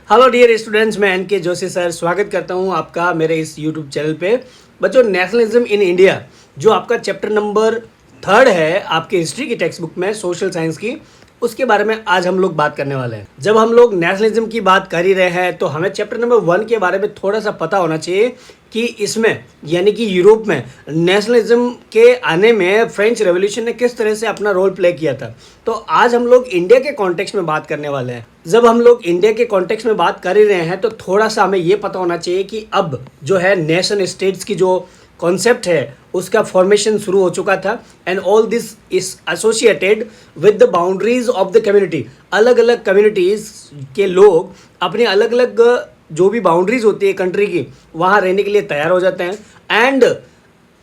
Hello dear students, मैं N के Joshi sir स्वागत करता हूं आपका मेरे इस यूट्यूब चैनल पे। बच्चों, नेशनलिज्म इन इंडिया जो आपका चैप्टर नंबर 3 है आपके हिस्ट्री की टेक्स्ट बुक में, सोशल साइंस की, उसके बारे में आज हम लोग बात करने वाले हैं। जब हम लोग नेशनलिज्म की बात कर ही रहे हैं तो हमें चैप्टर नंबर 1 के बारे में थोड़ा सा पता होना चाहिए कि इसमें यानी कि यूरोप में नेशनलिज्म के आने में फ्रेंच रेवोल्यूशन ने किस तरह से अपना रोल प्ले किया था। तो आज हम लोग इंडिया के कॉन्टेक्स्ट में बात करने वाले हैं। जब हम लोग इंडिया के कॉन्टेक्स्ट में बात कर ही रहे हैं तो थोड़ा सा हमें ये पता होना चाहिए कि अब जो है नेशन स्टेट्स की जो कॉन्सेप्ट है उसका फॉर्मेशन शुरू हो चुका था and all this is associated with the boundaries of the community. अलग अलग कम्युनिटीज़ के लोग अपने अलग अलग जो भी बाउंड्रीज होती है कंट्री की, वहाँ रहने के लिए तैयार हो जाते हैं and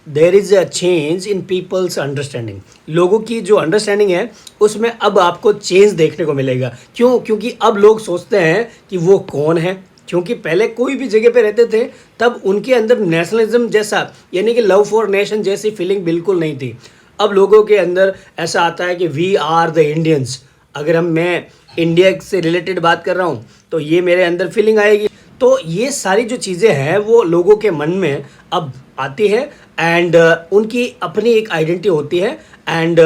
there is a change in people's understanding. लोगों की जो अंडरस्टैंडिंग है उसमें अब आपको चेंज देखने को मिलेगा। क्यों? क्योंकि अब लोग सोचते हैं कि वो कौन है। क्योंकि पहले कोई भी जगह पे रहते थे तब उनके अंदर नेशनलिज्म जैसा यानी कि लव फॉर नेशन जैसी फीलिंग बिल्कुल नहीं थी। अब लोगों के अंदर ऐसा आता है कि वी आर द इंडियंस। अगर मैं इंडिया से रिलेटेड बात कर रहा हूँ तो ये मेरे अंदर फीलिंग आएगी। तो ये सारी जो चीज़ें हैं वो लोगों के मन में अब आती है एंड उनकी अपनी एक आइडेंटिटी होती है एंड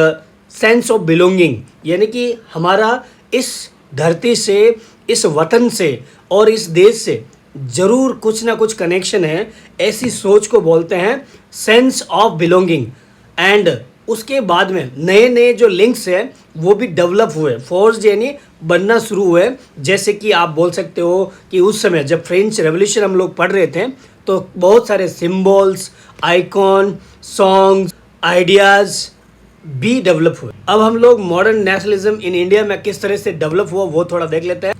सेंस ऑफ बिलोंगिंग, यानी कि हमारा इस धरती से, इस वतन से और इस देश से ज़रूर कुछ ना कुछ कनेक्शन है। ऐसी सोच को बोलते हैं सेंस ऑफ बिलोंगिंग। एंड उसके बाद में नए नए जो लिंक्स हैं वो भी डेवलप हुए, फोर्स यानी बनना शुरू हुए। जैसे कि आप बोल सकते हो कि उस समय जब फ्रेंच रेवोल्यूशन हम लोग पढ़ रहे थे तो बहुत सारे सिम्बॉल्स, आइकॉन, सॉन्ग्स, आइडियाज़ भी डेवलप हुए। अब हम लोग मॉडर्न नेशनलिज्म इन इंडिया में किस तरह से डेवलप हुआ वो थोड़ा देख लेते हैं।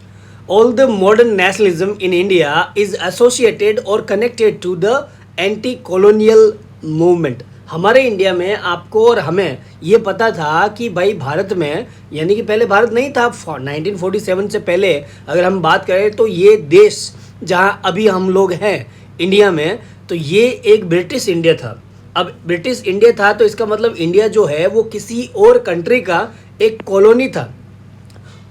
All the modern nationalism in India is associated और connected to the anti colonial movement. हमारे इंडिया में आपको और हमें ये पता था कि भाई भारत में, यानी कि पहले भारत नहीं था, 1947 से पहले अगर हम बात करें तो ये देश जहाँ अभी हम लोग हैं इंडिया में, तो ये एक ब्रिटिश इंडिया था। अब ब्रिटिश इंडिया था तो इसका मतलब इंडिया जो है वो किसी और कंट्री का एक कॉलोनी था।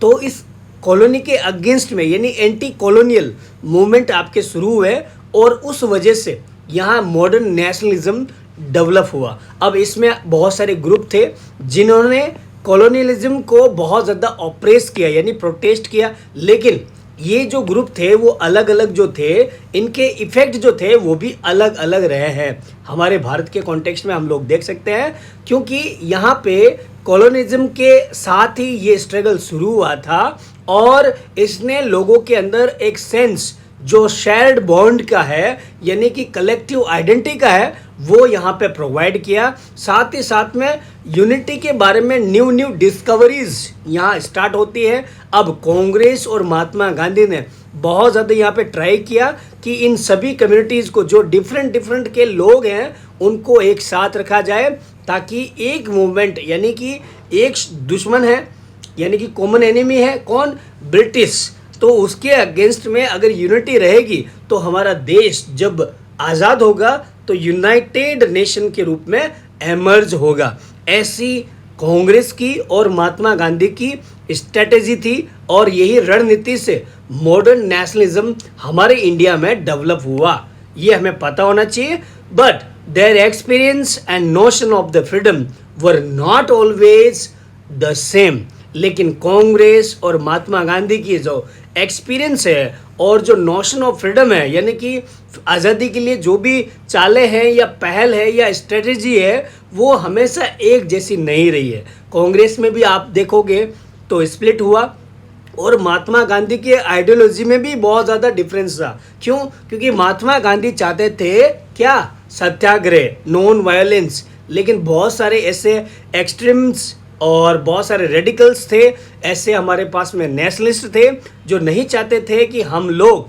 तो इस कॉलोनी के अगेंस्ट में यानी एंटी कॉलोनियल मूवमेंट आपके शुरू हुए और उस वजह से यहाँ मॉडर्न नेशनलिज्म डेवलप हुआ। अब इसमें बहुत सारे ग्रुप थे जिन्होंने कॉलोनियलिज्म को बहुत ज़्यादा ऑप्रेस किया यानी प्रोटेस्ट किया, लेकिन ये जो ग्रुप थे वो अलग अलग जो थे, इनके इफ़ेक्ट जो थे वो भी अलग अलग रहे हैं। हमारे भारत के कॉन्टेक्स्ट में हम लोग देख सकते हैं क्योंकि यहाँ पे कॉलोनिज्म के साथ ही ये स्ट्रगल शुरू हुआ था और इसने लोगों के अंदर एक सेंस जो शेयर्ड बॉन्ड का है यानी कि कलेक्टिव आइडेंटिटी का है वो यहाँ पे प्रोवाइड किया। साथ ही साथ में यूनिटी के बारे में न्यू न्यू डिस्कवरीज यहाँ स्टार्ट होती है। अब कांग्रेस और महात्मा गांधी ने बहुत ज़्यादा यहाँ पे ट्राई किया कि इन सभी कम्युनिटीज़ को जो डिफरेंट के लोग हैं उनको एक साथ रखा जाए ताकि एक मूवमेंट यानी कि एक दुश्मन है यानी कि कॉमन एनिमी है कौन? ब्रिटिश। तो उसके अगेंस्ट में अगर यूनिटी रहेगी तो हमारा देश जब आज़ाद होगा तो यूनाइटेड नेशन के रूप में एमर्ज होगा। ऐसी कांग्रेस की और महात्मा गांधी की स्ट्रेटेजी थी और यही रणनीति से मॉडर्न नेशनलिज्म हमारे इंडिया में डेवलप हुआ। ये हमें पता होना चाहिए। But their experience and notion of the freedom were not always the same. लेकिन कांग्रेस और महात्मा गांधी की जो एक्सपीरियंस है और जो नोशन ऑफ फ्रीडम है यानी कि आज़ादी के लिए जो भी चालें हैं या पहल है या स्ट्रेटजी है वो हमेशा एक जैसी नहीं रही है। कांग्रेस में भी आप देखोगे तो स्प्लिट हुआ और महात्मा गांधी के आइडियोलॉजी में भी बहुत ज़्यादा डिफरेंस था। क्यों? क्योंकि महात्मा गांधी चाहते थे क्या? सत्याग्रह, नॉन वायलेंस। लेकिन बहुत सारे ऐसे एक्सट्रीम्स और बहुत सारे रेडिकल्स थे, ऐसे हमारे पास में नेशनलिस्ट थे जो नहीं चाहते थे कि हम लोग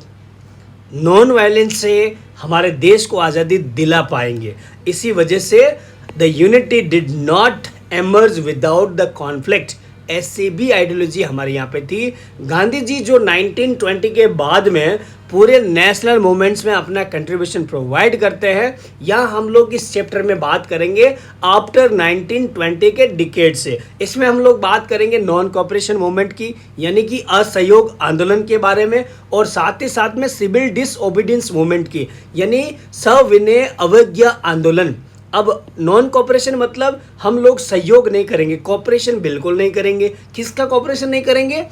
नॉन वायलेंस से हमारे देश को आज़ादी दिला पाएंगे। इसी वजह से the unity did not emerge without the conflict. ऐसी भी आइडियोलॉजी हमारे यहाँ पे थी। गांधी जी जो 1920 के बाद में पूरे नेशनल मूवमेंट्स में अपना कंट्रीब्यूशन प्रोवाइड करते हैं। यहाँ हम लोग इस चैप्टर में बात करेंगे आफ्टर 1920 के डिकेड से। इसमें हम लोग बात करेंगे नॉन कोऑपरेशन मूवमेंट की, यानी कि असहयोग आंदोलन के बारे में, और साथ ही साथ में सिविल डिसओबीडियंस मूवमेंट की, यानी सविनय अवज्ञा आंदोलन। अब नॉन कोऑपरेशन मतलब हम लोग सहयोग नहीं करेंगे, कोऑपरेशन बिल्कुल नहीं करेंगे। किसका कोऑपरेशन नहीं करेंगे?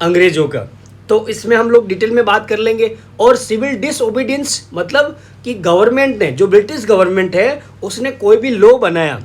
अंग्रेजों का। तो इसमें हम लोग डिटेल में बात कर लेंगे। और सिविल डिसओबीडियंस मतलब कि गवर्नमेंट ने, जो ब्रिटिश गवर्नमेंट है, उसने कोई भी लॉ बनाया,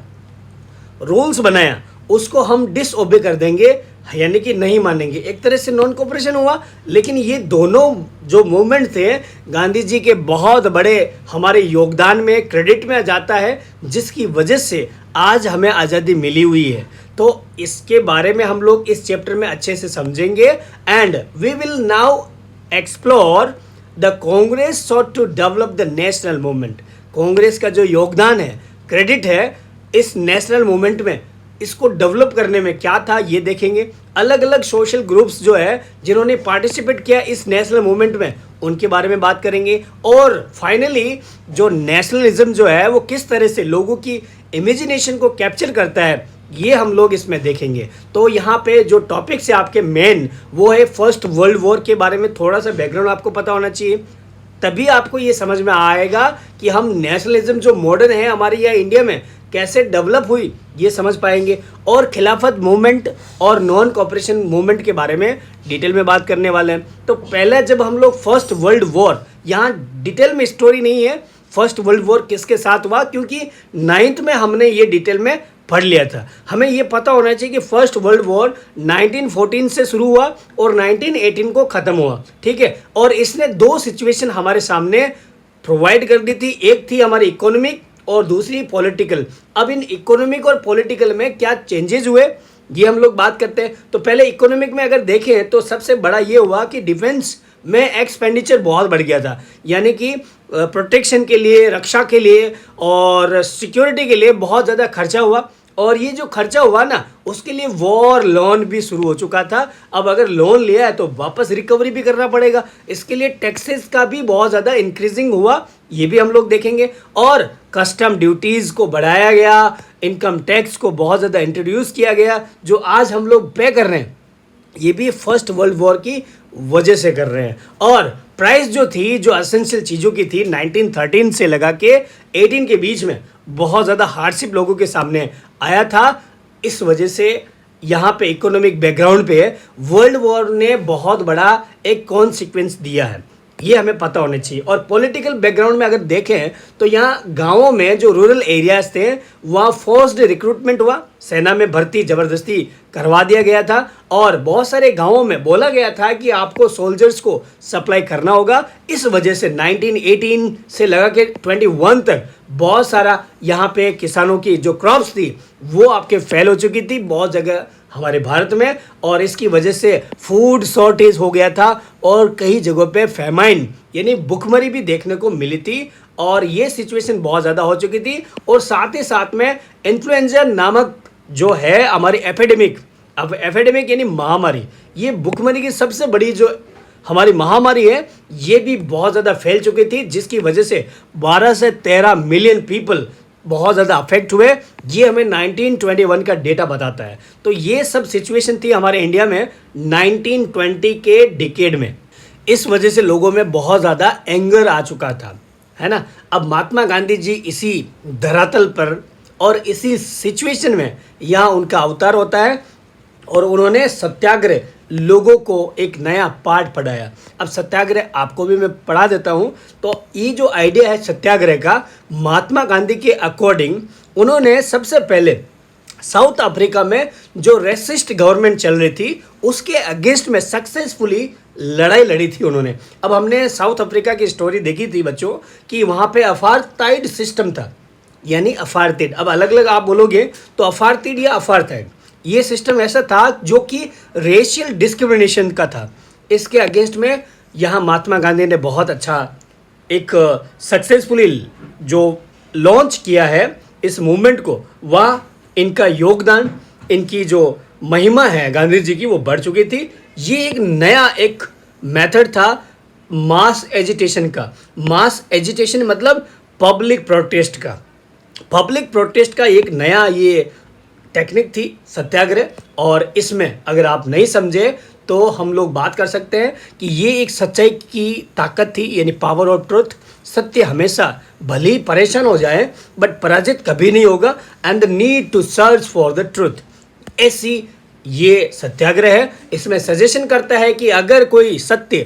रूल्स बनाया, उसको हम डिसओबे कर देंगे, यानी कि नहीं मानेंगे। एक तरह से नॉन कोऑपरेशन हुआ। लेकिन ये दोनों जो मूवमेंट थे, गांधी जी के बहुत बड़े हमारे योगदान में, क्रेडिट में जाता है, जिसकी वजह से आज हमें आज़ादी मिली हुई है। तो इसके बारे में हम लोग इस चैप्टर में अच्छे से समझेंगे। And we will now explore the Congress sought to develop the national movement. Congress का जो योगदान है, क्रेडिट है इस नेशनल मूवमेंट में, इसको डेवलप करने में क्या था ये देखेंगे। अलग अलग सोशल ग्रुप्स जो है जिन्होंने पार्टिसिपेट किया इस नेशनल मूवमेंट में, उनके बारे में बात करेंगे। और फाइनली जो नेशनलिज्म जो है वो किस तरह से लोगों की इमेजिनेशन को कैप्चर करता है, ये हम लोग इसमें देखेंगे। तो यहाँ पे जो टॉपिक्स है आपके मेन, वो है फर्स्ट वर्ल्ड वॉर के बारे में। थोड़ा सा बैकग्राउंड आपको पता होना चाहिए, तभी आपको ये समझ में आएगा कि हम नेशनलिज्म जो मॉडर्न है हमारे यहाँ इंडिया में कैसे डेवलप हुई, ये समझ पाएंगे। और खिलाफत मूवमेंट और नॉन कोऑपरेशन मूवमेंट के बारे में डिटेल में बात करने वाले हैं। तो पहले जब हम लोग फर्स्ट वर्ल्ड वॉर, यहाँ डिटेल में स्टोरी नहीं है फर्स्ट वर्ल्ड वॉर किसके साथ हुआ, क्योंकि 9th में हमने ये डिटेल में पढ़ लिया था। हमें ये पता होना चाहिए कि फर्स्ट वर्ल्ड वॉर 1914 से शुरू हुआ और 1918 को ख़त्म हुआ, ठीक है। और इसने दो सिचुएशन हमारे सामने प्रोवाइड कर दी थी, एक थी हमारी इकोनॉमिक और दूसरी पॉलिटिकल। अब इन इकोनॉमिक और पॉलिटिकल में क्या चेंजेस हुए, ये हम लोग बात करते हैं। तो पहले इकोनॉमिक में अगर देखें तो सबसे बड़ा ये हुआ कि डिफेंस में एक्सपेंडिचर बहुत बढ़ गया था, यानी कि प्रोटेक्शन के लिए, रक्षा के लिए और सिक्योरिटी के लिए बहुत ज़्यादा खर्चा हुआ। और ये जो खर्चा हुआ ना, उसके लिए वॉर लोन भी शुरू हो चुका था। अब अगर लोन लिया है तो वापस रिकवरी भी करना पड़ेगा, इसके लिए टैक्सेस का भी बहुत ज़्यादा इंक्रीजिंग हुआ, ये भी हम लोग देखेंगे। और कस्टम ड्यूटीज़ को बढ़ाया गया, इनकम टैक्स को बहुत ज़्यादा इंट्रोड्यूस किया गया, जो आज हम लोग पे कर रहे हैं, ये भी फर्स्ट वर्ल्ड वॉर की वजह से कर रहे हैं। और प्राइस जो थी, जो एसेंशियल चीज़ों की थी, 1913 से लगा के 18 के बीच में बहुत ज़्यादा हार्डशिप लोगों के सामने आया था। इस वजह से यहाँ पे इकोनॉमिक बैकग्राउंड पे वर्ल्ड वॉर ने बहुत बड़ा एक कॉन्सिक्वेंस दिया है, ये हमें पता होना चाहिए। और पॉलिटिकल बैकग्राउंड में अगर देखें तो यहाँ गांवों में जो रूरल एरियाज थे वहाँ फोर्स्ड रिक्रूटमेंट हुआ, सेना में भर्ती ज़बरदस्ती करवा दिया गया था। और बहुत सारे गांवों में बोला गया था कि आपको सोल्जर्स को सप्लाई करना होगा। इस वजह से 1918 से लगा के 21 तक बहुत सारा यहाँ पे किसानों की जो क्रॉप्स थी वो आपके फेल हो चुकी थी बहुत जगह हमारे भारत में। और इसकी वजह से फूड शॉर्टेज हो गया था और कई जगहों पे फैमाइन यानी भुखमरी भी देखने को मिली थी। और ये सिचुएशन बहुत ज़्यादा हो चुकी थी। और साथ ही साथ में इन्फ्लुएंजा नामक जो है हमारी एपिडेमिक, अब एपिडेमिक यानी महामारी, ये भुखमरी की सबसे बड़ी जो हमारी महामारी है, ये भी बहुत ज़्यादा फैल चुकी थी, जिसकी वजह से 12 से 13 मिलियन पीपल बहुत ज़्यादा अफेक्ट हुए। ये हमें 1921 का डेटा बताता है। तो ये सब सिचुएशन थी हमारे इंडिया में 1920 के डिकेड में। इस वजह से लोगों में बहुत ज़्यादा एंगर आ चुका था, है ना। अब महात्मा गांधी जी इसी धरातल पर और इसी सिचुएशन में यहाँ उनका अवतार होता है और उन्होंने सत्याग्रह लोगों को एक नया पाठ पढ़ाया। अब सत्याग्रह आपको भी मैं पढ़ा देता हूँ। तो ये जो आइडिया है सत्याग्रह का, महात्मा गांधी के अकॉर्डिंग उन्होंने सबसे पहले साउथ अफ्रीका में जो रेसिस्ट गवर्नमेंट चल रही थी उसके अगेंस्ट में सक्सेसफुली लड़ाई लड़ी थी उन्होंने। अब हमने साउथ अफ्रीका की स्टोरी देखी थी बच्चों कि वहाँ पे अपार्थाइड सिस्टम था, यानी अपार्थाइड। अब अलग अलग आप बोलोगे तो अपार्थाइड या अपार्थाइड, ये सिस्टम ऐसा था जो कि रेशियल डिस्क्रिमिनेशन का था। इसके अगेंस्ट में यहाँ महात्मा गांधी ने बहुत अच्छा एक सक्सेसफुली जो लॉन्च किया है इस मूवमेंट को, वह इनका योगदान, इनकी जो महिमा है गांधी जी की वो बढ़ चुकी थी। ये एक नया एक मेथड था मास एजिटेशन का। मास एजिटेशन मतलब पब्लिक प्रोटेस्ट का। पब्लिक प्रोटेस्ट का एक नया ये टेक्निक थी सत्याग्रह, और इसमें अगर आप नहीं समझे तो हम लोग बात कर सकते हैं कि ये एक सच्चाई की ताकत थी, यानी पावर ऑफ ट्रुथ। सत्य हमेशा भले ही परेशान हो जाए बट पराजित कभी नहीं होगा, and the need to search for the truth, ऐसी ये सत्याग्रह है। इसमें सजेशन करता है कि अगर कोई सत्य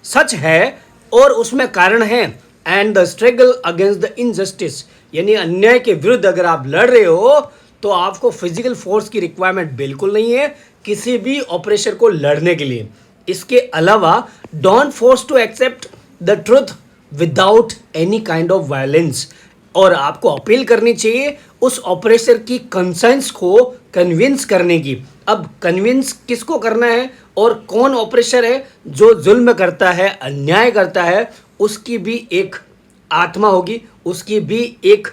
सच है और उसमें कारण है, and the struggle against the injustice, यानी अन्याय के विरुद्ध अगर आप लड़ रहे हो तो आपको फिजिकल फोर्स की रिक्वायरमेंट बिल्कुल नहीं है किसी भी ऑपरेशन को लड़ने के लिए। इसके अलावा don't force to accept the truth without any kind of violence, और आपको अपील करनी चाहिए उस ऑपरेशन की कंसाइंस को कन्विंस करने की। अब कन्विंस किसको करना है और कौन ऑपरेशन है जो जुल्म करता है, अन्याय करता है, उसकी भी एक आत्मा होगी, उसकी भी एक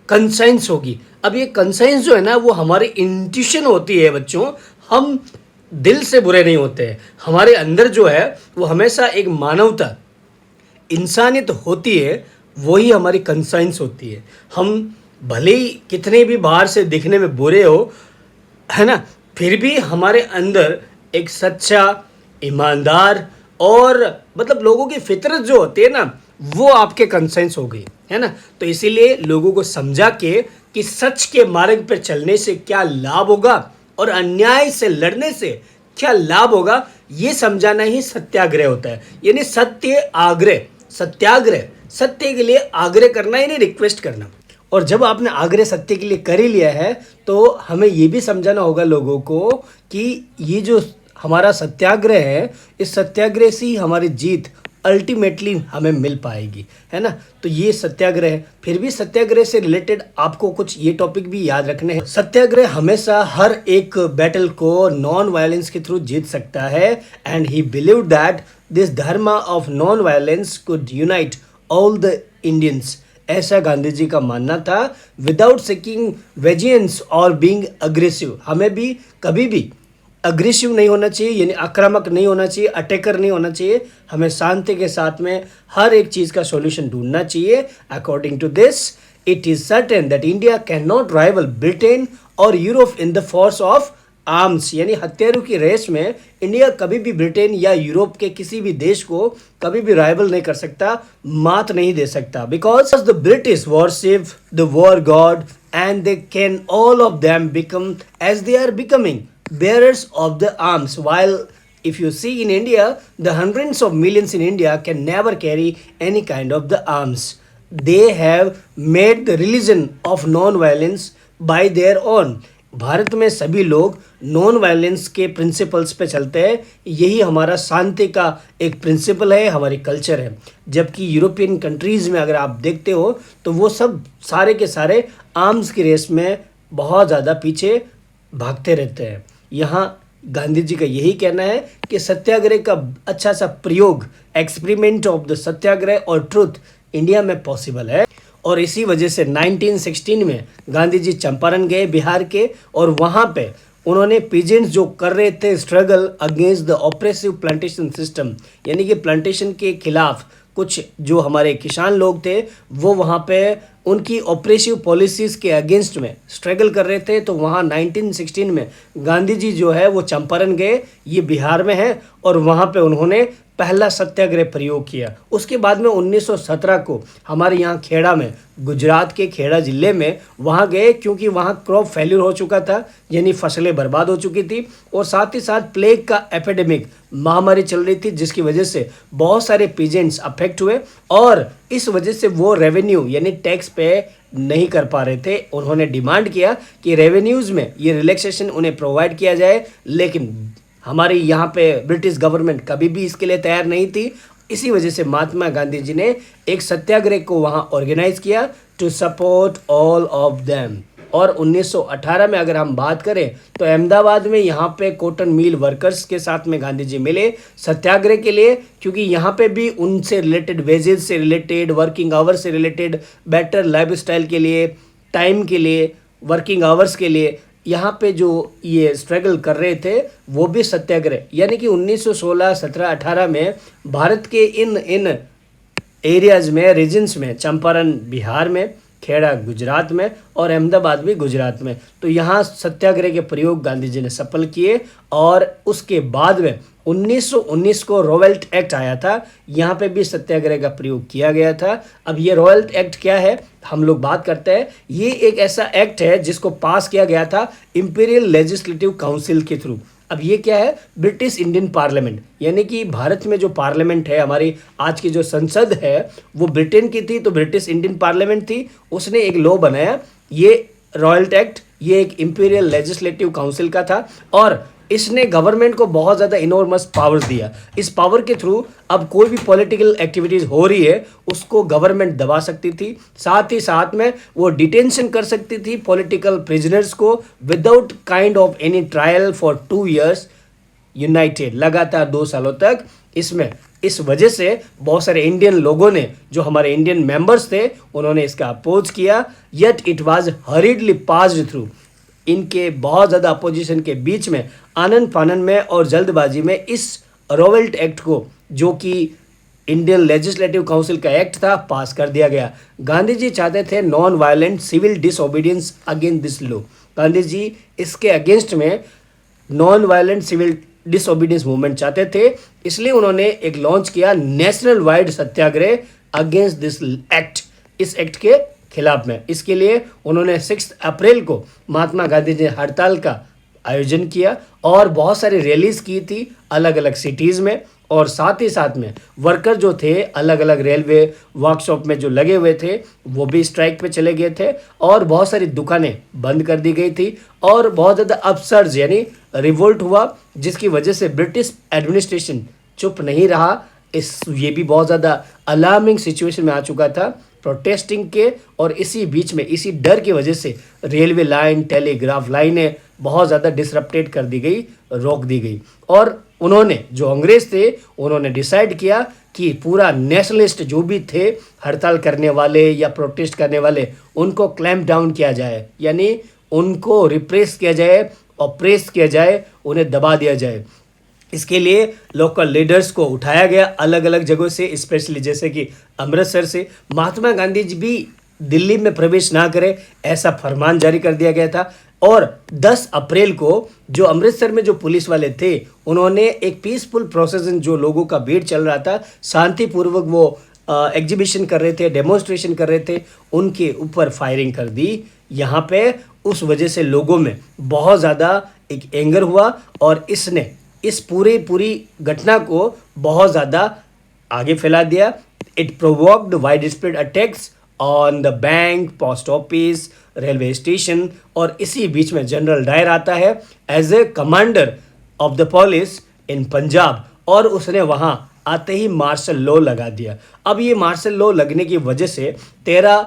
कंसाइंस होगी। अब ये कंसाइंस जो है ना वो हमारी इंट्यूशन होती है बच्चों, हम दिल से बुरे नहीं होते हैं। हमारे अंदर जो है वो हमेशा एक मानवता, इंसानियत होती है, वही हमारी कंसाइंस होती है। हम भले ही कितने भी बाहर से दिखने में बुरे हो, है ना, फिर भी हमारे अंदर एक सच्चा, ईमानदार और मतलब लोगों की फितरत जो होती है ना, वो आपके कंसाइंस हो गई है ना। तो इसीलिए लोगों को समझा के कि सच के मार्ग पर चलने से क्या लाभ होगा और अन्याय से लड़ने से क्या लाभ होगा, ये समझाना ही सत्याग्रह होता है। यानी सत्य आग्रह, सत्याग्रह, सत्य के लिए आग्रह करना यानी रिक्वेस्ट करना। और जब आपने आग्रह सत्य के लिए कर ही लिया है तो हमें ये भी समझाना होगा लोगों को कि ये जो हमारा सत्याग्रह है, इस सत्याग्रह से ही हमारी जीत अल्टीमेटली हमें मिल पाएगी, है ना। तो ये सत्याग्रह है। फिर भी सत्याग्रह से रिलेटेड आपको कुछ ये टॉपिक भी याद रखने हैं। सत्याग्रह हमेशा हर एक बैटल को नॉन वायलेंस के थ्रू जीत सकता है, and he believe that this Dharma of non violence could unite all the Indians. ऐसा गांधी जी का मानना था, विदाउट सीकिंग वेजियंस और बीइंग अग्रेसिव। हमें भी कभी भी अग्रेसिव नहीं होना चाहिए, यानी आक्रामक नहीं होना चाहिए, अटैकर नहीं होना चाहिए। हमें शांति के साथ में हर एक चीज़ का सॉल्यूशन ढूंढना चाहिए। According to this it is certain that India can not rival Britain और Europe in the force of arms, यानी हथियारों की रेस में इंडिया कभी भी ब्रिटेन या यूरोप के किसी भी देश को कभी भी राइवल नहीं कर सकता, मात नहीं दे सकता। Because the British worship the war god and they can all of them become as they are becoming bearers of the arms, while if you see in India, the hundreds of millions in India can never carry any kind of the arms. They have made the religion of non-violence by their own. Bharat में सभी लोग non violence के principles पे चलते हैं। यही हमारा शांति का एक प्रिंसिपल है, हमारी कल्चर है। जबकि यूरोपियन कंट्रीज़ में अगर आप देखते हो तो वो सब सारे के सारे आर्म्स की रेस में बहुत ज़्यादा पीछे भागते रहते हैं। यहाँ गांधी जी का यही कहना है कि सत्याग्रह का अच्छा सा प्रयोग, एक्सपेरिमेंट ऑफ द सत्याग्रह और ट्रुथ इंडिया में पॉसिबल है। और इसी वजह से 1916 में गांधी जी चंपारण गए बिहार के, और वहाँ पे उन्होंने पीजेंट्स जो कर रहे थे struggle against the oppressive plantation system, यानी कि प्लांटेशन के खिलाफ कुछ जो हमारे किसान लोग थे वो वहाँ पे उनकी ऑपरेसिव पॉलिसीज़ के अगेंस्ट में स्ट्रगल कर रहे थे। तो वहाँ 1916 में गांधी जी जो है वो चंपारण गए, ये बिहार में है, और वहाँ पे उन्होंने पहला सत्याग्रह प्रयोग किया। उसके बाद में 1917 को हमारे यहाँ खेड़ा में, गुजरात के खेड़ा ज़िले में वहाँ गए, क्योंकि वहाँ क्रॉप फेल्यूर हो चुका था, यानी फसलें बर्बाद हो चुकी थी, और साथ ही साथ प्लेग का एपिडेमिक महामारी चल रही थी, जिसकी वजह से बहुत सारे पीजेंट्स अफेक्ट हुए, और इस वजह से वो रेवेन्यू यानी टैक्स पे नहीं कर पा रहे थे। उन्होंने डिमांड किया कि रेवेन्यूज़ में ये रिलैक्सेशन उन्हें प्रोवाइड किया जाए, लेकिन हमारी यहाँ पे ब्रिटिश गवर्नमेंट कभी भी इसके लिए तैयार नहीं थी। इसी वजह से महात्मा गांधी जी ने एक सत्याग्रह को वहाँ ऑर्गेनाइज किया to support all of them. और 1918 में अगर हम बात करें तो अहमदाबाद में यहाँ पे कॉटन मिल वर्कर्स के साथ में गांधी जी मिले सत्याग्रह के लिए, क्योंकि यहाँ पे भी उनसे रिलेटेड, वेजेस से रिलेटेड, वर्किंग आवर्स से रिलेटेड, बेटर लाइफस्टाइल के लिए, टाइम के लिए, वर्किंग आवर्स के लिए यहाँ पे जो ये स्ट्रगल कर रहे थे वो भी सत्याग्रह, यानी कि 1916, 17, 18 में भारत के इन एरियाज में, रीजन्स में, चंपारण बिहार में, खेड़ा गुजरात में और अहमदाबाद भी गुजरात में, तो यहाँ सत्याग्रह के प्रयोग गांधी जी ने सफल किए। और उसके बाद में 1919 को रोवेल्ट एक्ट आया था, यहाँ पे भी सत्याग्रह का प्रयोग किया गया था। अब ये रोवेल्ट एक्ट क्या है हम लोग बात करते हैं। ये एक ऐसा एक्ट है जिसको पास किया गया था इंपीरियल लेजिस्लेटिव काउंसिल के थ्रू। अब ये क्या है, ब्रिटिश इंडियन पार्लियामेंट, यानी कि भारत में जो पार्लियामेंट है, हमारी आज की जो संसद है वो ब्रिटेन की थी, तो ब्रिटिश इंडियन पार्लियामेंट थी, उसने एक लॉ बनाया, ये रॉयल एक्ट। ये एक इंपीरियल लेजिस्लेटिव काउंसिल का था और इसने गवर्नमेंट को बहुत ज़्यादा इनॉर्मस पावर्स दिया। इस पावर के थ्रू अब कोई भी पॉलिटिकल एक्टिविटीज़ हो रही है उसको गवर्नमेंट दबा सकती थी, साथ ही साथ में वो डिटेंशन कर सकती थी पॉलिटिकल प्रिजनर्स को without kind of any trial for 2 years United, लगातार 2 सालों तक। इसमें इस वजह से बहुत सारे इंडियन लोगों ने, जो हमारे इंडियन मेंबर्स थे, उन्होंने इसका अपोज किया, yet it was हरीडली passed through. इनके बहुत ज़्यादा अपोजिशन के बीच में, आनंद फानन में और जल्दबाजी में इस रोवेल्ट एक्ट को, जो कि इंडियन लेजिस्लेटिव काउंसिल का एक्ट था, पास कर दिया गया। गांधी जी चाहते थे non violent civil disobedience against this law. Gandhi ji इसके अगेंस्ट में non violent civil disobedience movement चाहते थे, इसलिए उन्होंने एक लॉन्च किया national wide satyagraha against this act, इस एक्ट के खिलाफ में। इसके लिए उन्होंने 6 अप्रैल को महात्मा गांधी जी ने हड़ताल का आयोजन किया और बहुत सारी रैलीज की थी अलग अलग सिटीज़ में, और साथ ही साथ में वर्कर जो थे अलग अलग रेलवे वर्कशॉप में जो लगे हुए थे वो भी स्ट्राइक पे चले गए थे और बहुत सारी दुकानें बंद कर दी गई थी और बहुत ज़्यादा अपसर्ज यानी रिवोल्ट हुआ, जिसकी वजह से ब्रिटिश एडमिनिस्ट्रेशन चुप नहीं रहा। ये भी बहुत ज़्यादा अलार्मिंग सिचुएशन में आ चुका था प्रोटेस्टिंग के, और इसी बीच में इसी डर की वजह से रेलवे लाइन, टेलीग्राफ लाइनें बहुत ज़्यादा डिसरप्टेड कर दी गई, रोक दी गई। और उन्होंने, जो अंग्रेज थे, उन्होंने डिसाइड किया कि पूरा नेशनलिस्ट जो भी थे हड़ताल करने वाले या प्रोटेस्ट करने वाले, उनको क्लैम्प डाउन किया जाए, यानी उनको रिप्रेस किया जाए, ऑप्रेस किया जाए, उन्हें दबा दिया जाए। इसके लिए लोकल लीडर्स को उठाया गया अलग अलग जगहों से, स्पेशली जैसे कि अमृतसर से। महात्मा गांधी जी भी दिल्ली में प्रवेश ना करें ऐसा फरमान जारी कर दिया गया था। और 10 अप्रैल को जो अमृतसर में जो पुलिस वाले थे, उन्होंने एक पीसफुल प्रोसेसन, जो लोगों का भीड़ चल रहा था, शांतिपूर्वक वो एग्जीबिशन कर रहे थे, डेमोन्स्ट्रेशन कर रहे थे, उनके ऊपर फायरिंग कर दी यहाँ पे। उस वजह से लोगों में बहुत ज़्यादा एक एंगर हुआ और इसने इस पूरी घटना को बहुत ज़्यादा आगे फैला दिया। It provoked wide spread attacks on the bank, post office, railway station, और इसी बीच में जनरल डायर आता है as a commander of the police in Punjab, और उसने वहाँ आते ही मार्शल लॉ लगा दिया। अब ये मार्शल लॉ लगने की वजह से 13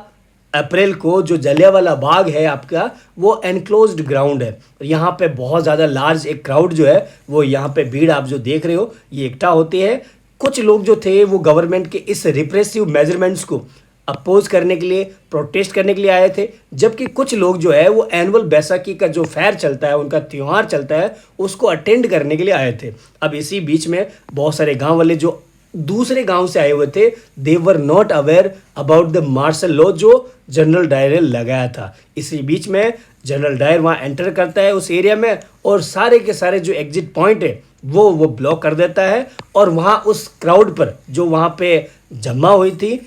अप्रैल को जो जलियांवाला बाग है आपका, वो एनक्लोज्ड ग्राउंड है। यहाँ पे बहुत ज़्यादा लार्ज एक क्राउड जो है वो यहाँ पे भीड़ आप जो देख रहे हो ये इकट्ठा होती है। कुछ लोग जो थे वो गवर्नमेंट के इस रिप्रेसिव मेजरमेंट्स को अपोज करने के लिए, प्रोटेस्ट करने के लिए आए थे, जबकि कुछ लोग जो है वो एनुअल बैसाखी का जो फेयर चलता है, उनका त्यौहार चलता है, उसको अटेंड करने के लिए आए थे। अब इसी बीच में बहुत सारे गांव वाले जो दूसरे गांव से आए हुए थे, they were not aware about the martial law जो जनरल डायर ने लगाया था। इसी बीच में जनरल डायर वहाँ एंटर करता है उस एरिया में और सारे के सारे जो एग्जिट पॉइंट है वो ब्लॉक कर देता है, और वहाँ उस क्राउड पर जो वहाँ पे जमा हुई थी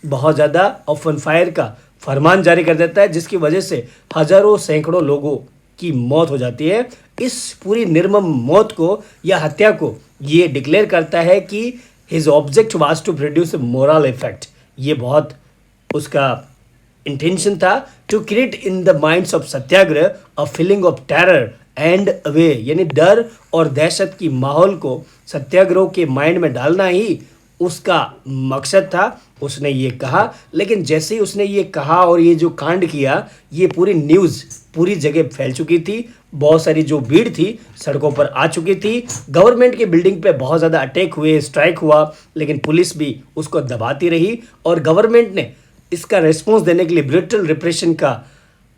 बहुत ज़्यादा ओपन फायर का फरमान जारी कर देता है, जिसकी वजह से हजारों सैकड़ों लोगों की मौत हो जाती है। इस पूरी निर्मम मौत को या हत्या को ये डिक्लेयर करता है कि his object was to produce moral effect. ये बहुत उसका इंटेंशन था, to create in the minds of satyagraha a feeling of terror and awe, यानी डर और दहशत की माहौल को सत्याग्रह के माइंड में डालना ही उसका मकसद था। उसने ये कहा, लेकिन जैसे ही उसने ये कहा और ये जो कांड किया, ये पूरी न्यूज़ पूरी जगह फैल चुकी थी, बहुत सारी जो भीड़ थी सड़कों पर आ चुकी थी, गवर्नमेंट की बिल्डिंग पे बहुत ज़्यादा अटैक हुए, स्ट्राइक हुआ, लेकिन पुलिस भी उसको दबाती रही और गवर्नमेंट ने इसका रिस्पॉन्स देने के लिए ब्रूटल रिप्रेशन का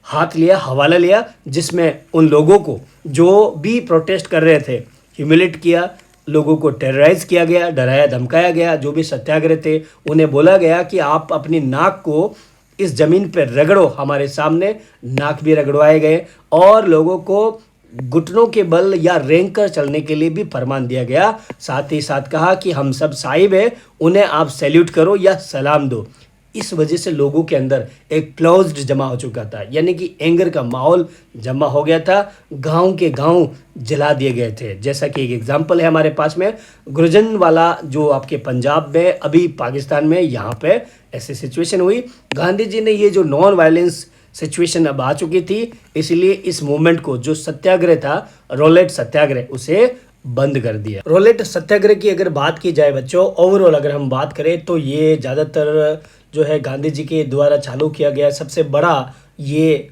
हाथ लिया, हवाला लिया, जिसमें उन लोगों को जो भी प्रोटेस्ट कर रहे थे ह्यूमिलेट किया, लोगों को टेरराइज किया गया, डराया धमकाया गया। जो भी सत्याग्रह थे उन्हें बोला गया कि आप अपनी नाक को इस ज़मीन पर रगड़ो। हमारे सामने नाक भी रगड़वाए गए और लोगों को घुटनों के बल या रेंग कर चलने के लिए भी फरमान दिया गया। साथ ही साथ कहा कि हम सब साहिब हैं, उन्हें आप सैल्यूट करो या सलाम दो। इस वजह से लोगों के अंदर एक क्लोज्ड जमा हो चुका था, यानी कि एंगर का माहौल जमा हो गया था। गांव के गांव जला दिए गए थे। जैसा कि एक एग्जांपल है हमारे पास में गुरजनवाला, जो आपके पंजाब में, अभी पाकिस्तान में, यहाँ पे ऐसी सिचुएशन हुई। गांधी जी ने ये जो नॉन वायलेंस सिचुएशन अब आ चुकी थी, इसलिए इस मूवमेंट को, जो सत्याग्रह था, रोलेट सत्याग्रह, उसे बंद कर दिया। रोलेट सत्याग्रह की अगर बात की जाए बच्चों, ओवरऑल अगर हम बात करें तो ये ज़्यादातर जो है गांधी जी के द्वारा चालू किया गया सबसे बड़ा ये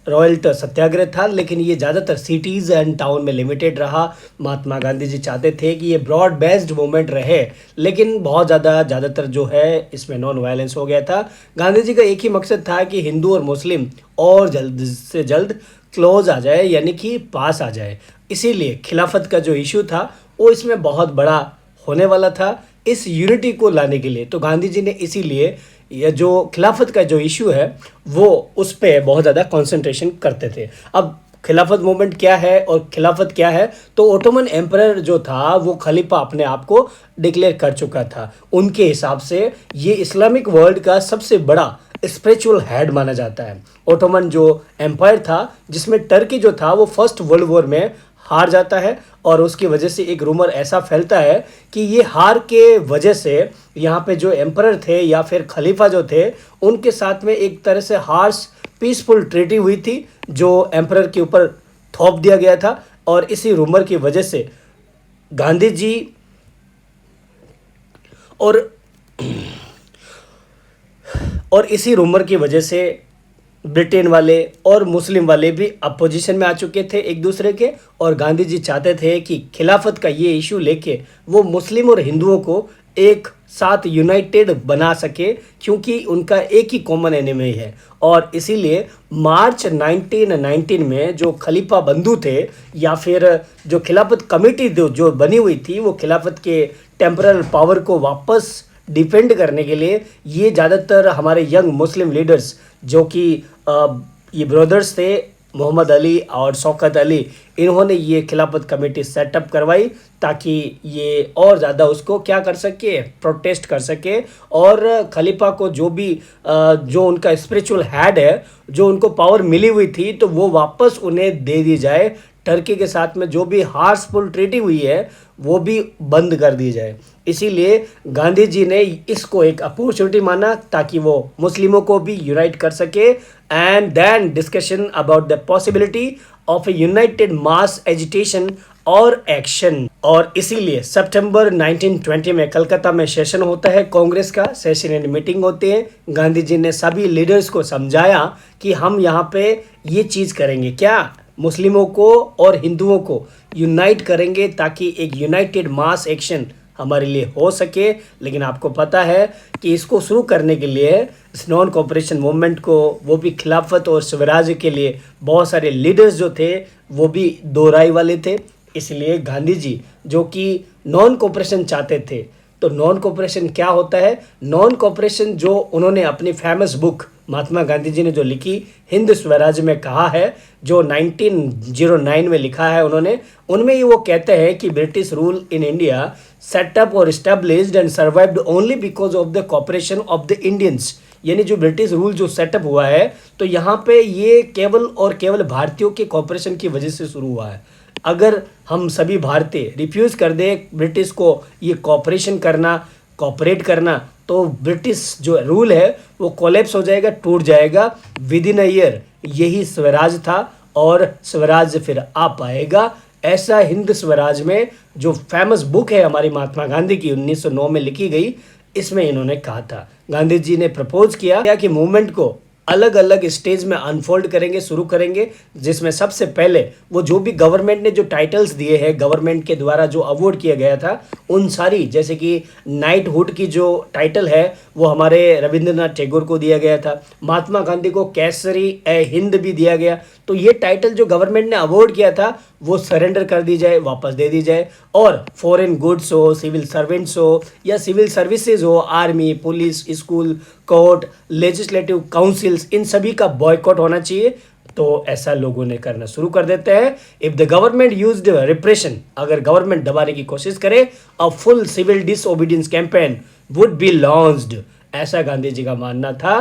रॉयल्ट सत्याग्रह था, लेकिन ये ज़्यादातर सिटीज़ एंड टाउन में लिमिटेड रहा। महात्मा गांधी जी चाहते थे कि ये ब्रॉड बेस्ड मूवमेंट रहे, लेकिन बहुत ज़्यादातर जो है इसमें नॉन वायलेंस हो गया था। गांधी जी का एक ही मकसद था कि हिंदू और मुस्लिम और जल्द से जल्द क्लोज आ जाए, यानी कि पास आ जाए। इसीलिए खिलाफत का जो इशू था वो इसमें बहुत बड़ा होने वाला था। इस यूनिटी को लाने के लिए तो गांधी जी ने इसीलिए ये जो खिलाफत का जो इशू है वो उस पर बहुत ज़्यादा कंसंट्रेशन करते थे। अब खिलाफत मूवमेंट क्या है और खिलाफत क्या है, तो ओटोमन एम्परर जो था वो खलीफा अपने आप को डिक्लेयर कर चुका था। उनके हिसाब से ये इस्लामिक वर्ल्ड का सबसे बड़ा स्पिरिचुअल हेड माना जाता है। ओटोमन जो एम्पायर था, जिसमें टर्की जो था वो फर्स्ट वर्ल्ड वॉर में हार जाता है, और उसकी वजह से एक रूमर ऐसा फैलता है कि ये हार के वजह से यहाँ पे जो एम्परर थे या फिर खलीफा जो थे, उनके साथ में एक तरह से हार्श पीसफुल ट्रीटी हुई थी जो एम्परर के ऊपर थोप दिया गया था। और इसी रूमर की वजह से गांधी जी और इसी रूमर की वजह से ब्रिटेन वाले और मुस्लिम वाले भी अपोजिशन में आ चुके थे एक दूसरे के, और गांधी जी चाहते थे कि खिलाफत का ये इशू लेके वो मुस्लिम और हिंदुओं को एक साथ यूनाइटेड बना सके, क्योंकि उनका एक ही कॉमन एनिमी है। और इसीलिए मार्च 1919 में जो खलीफा बंधु थे या फिर जो खिलाफत कमेटी जो बनी हुई थी, वो खिलाफत के टेम्परल पावर को वापस डिफेंड करने के लिए ये ज़्यादातर हमारे यंग मुस्लिम लीडर्स, जो कि ये ब्रदर्स थे, मोहम्मद अली और शौकत अली, इन्होंने ये खिलाफत कमेटी सेटअप करवाई ताकि ये और ज़्यादा उसको क्या कर सके, प्रोटेस्ट कर सके। और खलीफा को जो भी जो उनका स्पिरिचुअल हेड है, जो उनको पावर मिली हुई थी, तो वो वापस उन्हें दे दी जाए। टर्की के साथ में जो भी हार्शफुल ट्रीटी हुई है वो भी बंद कर दी जाए। इसीलिए गांधी जी ने इसको एक अपॉर्चुनिटी माना ताकि वो मुस्लिमों को भी यूनाइट कर सके। And then discussion about the possibility of a united mass agitation और एक्शन। और इसीलिए सितंबर 1920 में कलकत्ता में सेशन होता है कांग्रेस का, सेशन एंड मीटिंग होते हैं। गांधी जी ने सभी लीडर्स को समझाया कि हम यहाँ पे ये चीज़ करेंगे, क्या मुस्लिमों को और हिंदुओं को यूनाइट करेंगे ताकि एक यूनाइटेड मास एक्शन हमारे लिए हो सके। लेकिन आपको पता है कि इसको शुरू करने के लिए इस नॉन कोऑपरेशन मूवमेंट को, वो भी खिलाफत और स्वराज के लिए, बहुत सारे लीडर्स जो थे वो भी दो राय वाले थे। इसलिए गांधी जी जो कि नॉन कोऑपरेशन चाहते थे, तो नॉन कोऑपरेशन क्या होता है? नॉन कोऑपरेशन जो उन्होंने अपनी फेमस बुक महात्मा गांधी जी ने जो लिखी हिंद स्वराज में कहा है, जो 1909 में लिखा है उन्होंने, उनमें ही वो कहते हैं कि British rule in India setup और established and survived only because of the cooperation of the Indians. यानी जो ब्रिटिश रूल जो सेटअप हुआ है, तो यहाँ पे ये केवल और केवल भारतीयों के कॉपरेशन की वजह से शुरू हुआ है। अगर हम सभी भारतीय रिफ्यूज़ कर दें ब्रिटिश को ये कॉपरेशन करना, कॉपरेट करना, तो ब्रिटिश जो रूल है वो कोलैप्स हो जाएगा, टूट जाएगा विद इन अ ईयर। यही स्वराज था और स्वराज फिर आ पाएगा। ऐसा हिंद स्वराज में जो फेमस बुक है हमारी महात्मा गांधी की 1909 में लिखी गई, इसमें इन्होंने कहा था। गांधी जी ने प्रपोज किया कि मूवमेंट को अलग अलग स्टेज में अनफोल्ड करेंगे, शुरू करेंगे, जिसमें सबसे पहले वो जो भी गवर्नमेंट ने जो टाइटल्स दिए हैं, गवर्नमेंट के द्वारा जो अवार्ड किया गया था, उन सारी, जैसे कि नाइटहुड की जो टाइटल है वो हमारे रविंद्रनाथ टैगोर को दिया गया था, महात्मा गांधी को केसरी ए हिंद भी दिया गया। तो ये टाइटल जो गवर्नमेंट ने अवार्ड किया था वो सरेंडर कर दी जाए, वापस दे दी जाए। और फॉरेन गुड्स हो, सिविल सर्वेंट्स हो या सिविल सर्विसेज हो, army, police, school, court, legislative councils, इन सभी का बॉयकॉट होना चाहिए। तो ऐसा लोगों ने करना शुरू कर देते हैं। If the government used repression, अगर गवर्नमेंट दबाने की कोशिश करे, a full civil disobedience campaign would be launched, ऐसा गांधी जी का मानना था।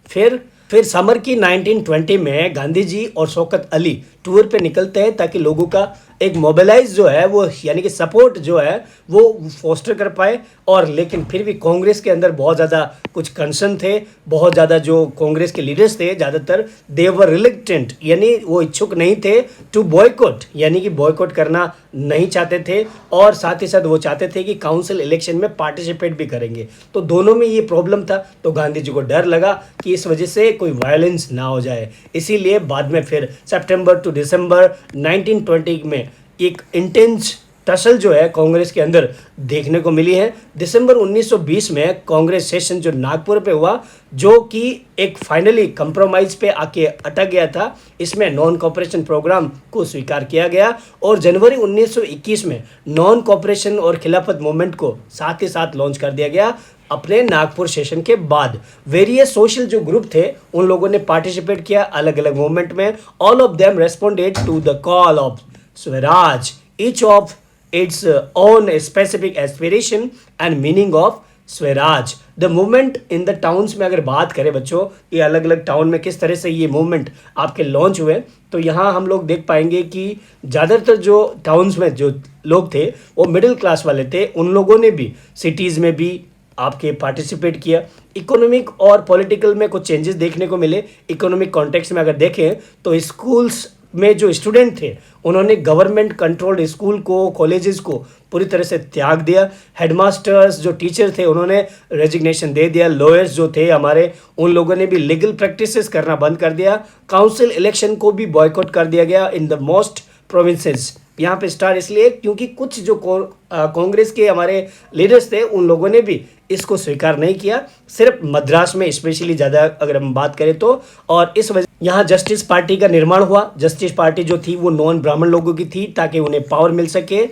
फिर समर की 1920 में गांधी जी और शौकत अली टूर पे निकलते हैं ताकि लोगों का एक मोबिलाइज जो है वो, यानी कि सपोर्ट जो है वो फोस्टर कर पाए। और लेकिन फिर भी कांग्रेस के अंदर बहुत ज़्यादा कुछ कंसर्न थे, बहुत ज़्यादा जो कांग्रेस के लीडर्स थे ज़्यादातर दे वर रिलक्टेंट, यानी वो इच्छुक नहीं थे टू बॉयकॉट, यानी कि बॉयकॉट करना नहीं चाहते थे। और साथ ही साथ वो चाहते थे कि काउंसिल इलेक्शन में पार्टिसिपेट भी करेंगे। तो दोनों में ये प्रॉब्लम था। तो गांधी जी को डर लगा कि इस वजह से कोई वायलेंस ना हो जाए, इसीलिए बाद में फिर सितंबर टू दिसंबर 1920 में एक इंटेंस टसल जो है कांग्रेस के अंदर देखने को मिली है। दिसंबर 1920 में कांग्रेस सेशन जो नागपुर पे हुआ, जो कि एक फाइनली कंप्रोमाइज पे आके अटक गया था, इसमें नॉन कॉपरेशन प्रोग्राम को स्वीकार किया गया। और जनवरी 1921 में नॉन कॉपरेशन और खिलाफत मूवमेंट को साथ ही साथ लॉन्च कर दिया गया। अपने नागपुर सेशन के बाद वेरियस सोशल जो ग्रुप थे उन लोगों ने पार्टिसिपेट किया अलग अलग मूवमेंट में। All of them responded to the call of swaraj, each of its own specific aspiration and meaning of swaraj. The movement in the towns में अगर बात करें बच्चों, ये अलग अलग टाउन में किस तरह से ये मूवमेंट आपके लॉन्च हुए, तो यहाँ हम लोग देख पाएंगे कि ज़्यादातर जो टाउन्स में जो लोग थे वो मिडिल क्लास वाले थे। उन लोगों ने भी सिटीज़ में भी आपके पार्टिसिपेट किया। इकोनॉमिक और पॉलिटिकल में कुछ चेंजेस देखने को मिले। इकोनॉमिक कॉन्टेक्स्ट में अगर देखें तो स्कूल्स में जो स्टूडेंट थे उन्होंने गवर्नमेंट कंट्रोल्ड स्कूल को, कॉलेजेस को पूरी तरह से त्याग दिया। हेडमास्टर्स जो टीचर थे उन्होंने रेजिग्नेशन दे दिया। लॉयर्स जो थे हमारे, उन लोगों ने भी लीगल प्रैक्टिसेस करना बंद कर दिया। काउंसिल इलेक्शन को भी बॉयकॉट कर दिया गया इन द मोस्ट प्रोविंसेस। यहाँ पे स्टार इसलिए क्योंकि कुछ जो कांग्रेस के हमारे लीडर्स थे उन लोगों ने भी इसको स्वीकार नहीं किया, सिर्फ मद्रास में स्पेशली ज़्यादा अगर हम बात करें तो। और इस वजह यहाँ जस्टिस पार्टी का निर्माण हुआ। जस्टिस पार्टी जो थी वो नॉन ब्राह्मण लोगों की थी ताकि उन्हें पावर मिल सके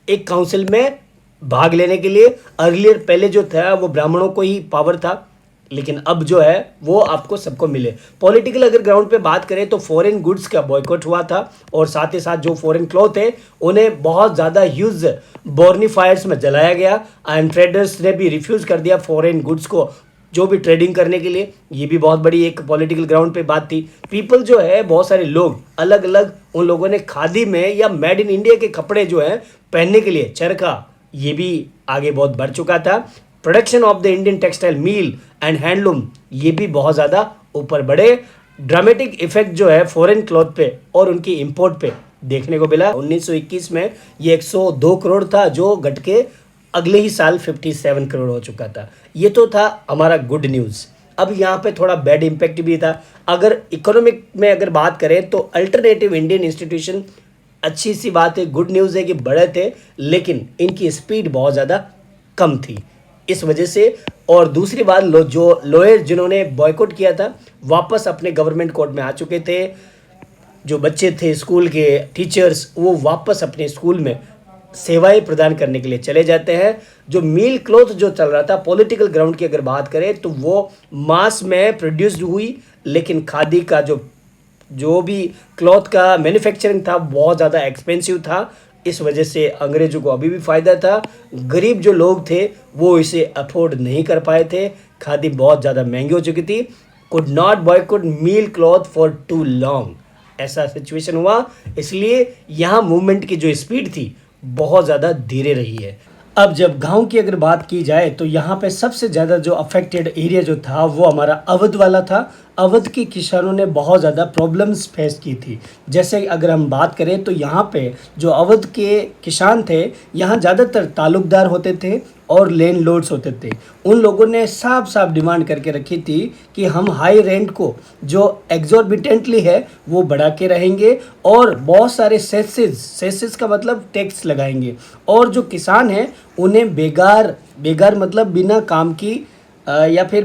एक काउंसिल में भाग लेने के लिए। अर्लियर पहले जो था वो ब्राह्मणों को ही पावर था, लेकिन अब जो है वो आपको सबको मिले। पॉलिटिकल अगर ग्राउंड पे बात करें तो फॉरेन गुड्स का बॉयकॉट हुआ था। और साथ ही साथ जो फॉरेन क्लॉथ है उन्हें बहुत ज़्यादा ह्यूज बोर्निफायर्स में जलाया गया एंड ट्रेडर्स ने भी रिफ्यूज़ कर दिया फॉरेन गुड्स को जो भी ट्रेडिंग करने के लिए। ये भी बहुत बड़ी एक पॉलिटिकल ग्राउंड पे बात थी। पीपल जो है, बहुत सारे लोग अलग अलग, उन लोगों ने खादी में या मेड इन इंडिया के कपड़े जो है पहनने के लिए, चरखा, ये भी आगे बहुत बढ़ चुका था। Production of the Indian textile mill and handloom, ये भी बहुत ज़्यादा ऊपर बढ़े। ड्रामेटिक इफेक्ट जो है फॉरेन क्लॉथ पे और उनकी इंपोर्ट पे देखने को मिला। 1921 में ये 102 करोड़ था जो घट के अगले ही साल 57 करोड़ हो चुका था। ये तो था हमारा गुड न्यूज़। अब यहाँ पे थोड़ा बैड इम्पैक्ट भी था। अगर इकोनॉमिक में अगर बात करें तो अल्टरनेटिव इंडियन इंस्टीट्यूशन, अच्छी सी बात है, गुड न्यूज़ है कि बढ़े थे, लेकिन इनकी स्पीड बहुत ज़्यादा कम थी इस वजह से। और दूसरी बात, जो लॉयर जिन्होंने बॉयकॉट किया था वापस अपने गवर्नमेंट कोर्ट में आ चुके थे। जो बच्चे थे स्कूल के, टीचर्स, वो वापस अपने स्कूल में सेवाएं प्रदान करने के लिए चले जाते हैं। जो मील क्लॉथ जो चल रहा था पॉलिटिकल ग्राउंड की अगर बात करें तो वो मास में प्रोड्यूस्ड हुई, लेकिन खादी का जो भी क्लॉथ का मैन्युफैक्चरिंग था बहुत ज़्यादा एक्सपेंसिव था। इस वजह से अंग्रेज़ों को अभी भी फ़ायदा था। गरीब जो लोग थे वो इसे अफोर्ड नहीं कर पाए थे। खादी बहुत ज़्यादा महंगी हो चुकी थी। Could not boycott mill cloth for too long, ऐसा सिचुएशन हुआ। इसलिए यहाँ मूवमेंट की जो स्पीड थी बहुत ज़्यादा धीरे रही है। अब जब गांव की अगर बात की जाए तो यहाँ पे सबसे ज़्यादा जो अफेक्टेड एरिया जो था वो हमारा अवध वाला था। अवध के किसानों ने बहुत ज़्यादा प्रॉब्लम्स फेस की थी। जैसे अगर हम बात करें तो यहाँ पे जो अवध के किसान थे, यहाँ ज़्यादातर ताल्लुकदार होते थे और लैंडलॉर्ड्स होते थे। उन लोगों ने साफ साफ डिमांड करके रखी थी कि हम हाई रेंट को जो एग्जॉर्बिटेंटली है वो बढ़ा के रहेंगे और बहुत सारे सेसेस का मतलब टैक्स लगाएंगे, और जो किसान हैं उन्हें बेगार मतलब बिना काम की या फिर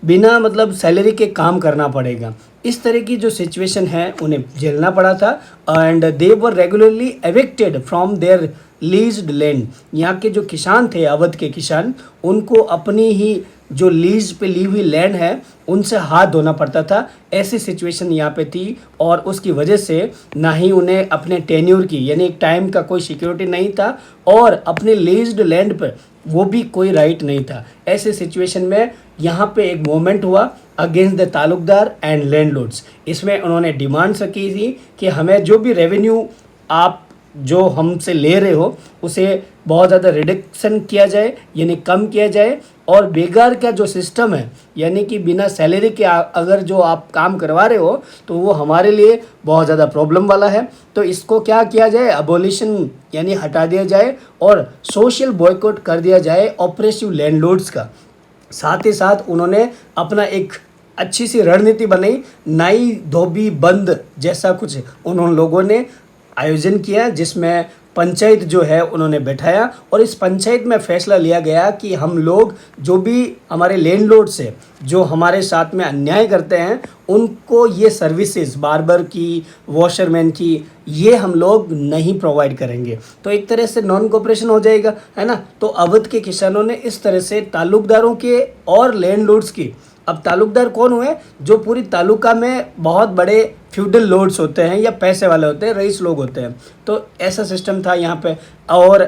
बिना मतलब सैलरी के काम करना पड़ेगा। इस तरह की जो सिचुएशन है उन्हें झेलना पड़ा था and they were regularly evicted from their leased land. यहाँ के जो किसान थे, अवध के किसान, उनको अपनी ही जो लीज पे ली हुई लैंड है उनसे हाथ धोना पड़ता था। ऐसी सिचुएशन यहाँ पे थी और उसकी वजह से ना ही उन्हें अपने टेन्योर की यानी एक टाइम का कोई सिक्योरिटी नहीं था और अपने लीज्ड लैंड पर वो भी कोई राइट नहीं था। ऐसे सिचुएशन में यहाँ पे एक मूवमेंट हुआ against the Talukdar and landlords. इसमें उन्होंने डिमांड्स रखी थी कि हमें जो भी रेवेन्यू आप जो हमसे ले रहे हो उसे बहुत ज़्यादा रिडक्शन किया जाए यानी कम किया जाए, और बेगार का जो सिस्टम है यानी कि बिना सैलरी के अगर जो आप काम करवा रहे हो तो वो हमारे लिए बहुत ज़्यादा प्रॉब्लम वाला है। तो इसको क्या किया जाए, अबोलिशन यानी हटा दिया जाए और सोशल बॉयकॉट कर दिया जाए ऑपरेसिव लैंडलॉर्ड्स का। साथ ही साथ उन्होंने अपना एक अच्छी सी रणनीति बनाई, नाई धोबी बंद जैसा कुछ उन लोगों ने आयोजन किया, जिसमें पंचायत जो है उन्होंने बैठाया और इस पंचायत में फैसला लिया गया कि हम लोग जो भी हमारे लैंडलॉर्ड्स है जो हमारे साथ में अन्याय करते हैं उनको ये सर्विसेज बार्बर की, वॉशरमैन की, ये हम लोग नहीं प्रोवाइड करेंगे। तो एक तरह से नॉन कोऑपरेशन हो जाएगा, है ना। तो अवध के किसानों ने इस तरह से ताल्लुकदारों के और लैंडलॉर्ड्स की, अब ताल्लुकदार कौन हुए, जो पूरी तालुका में बहुत बड़े फ्यूडल लॉर्ड्स होते हैं या पैसे वाले होते हैं, रईस लोग होते हैं। तो ऐसा सिस्टम था यहाँ पे। और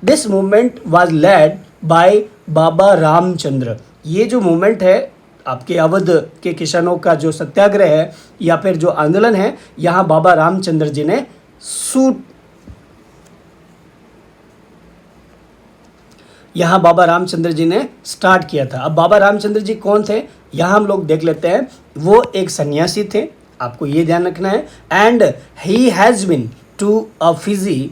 this movement was led by Baba Ramchandra. ये जो मूवमेंट है आपके अवध के किसानों का जो सत्याग्रह है या फिर जो आंदोलन है, यहाँ बाबा रामचंद्र जी ने स्टार्ट किया था। अब बाबा रामचंद्र जी कौन थे, यहाँ हम लोग देख लेते हैं। वो एक सन्यासी थे, आपको ये ध्यान रखना है। And he has been to a Fiji,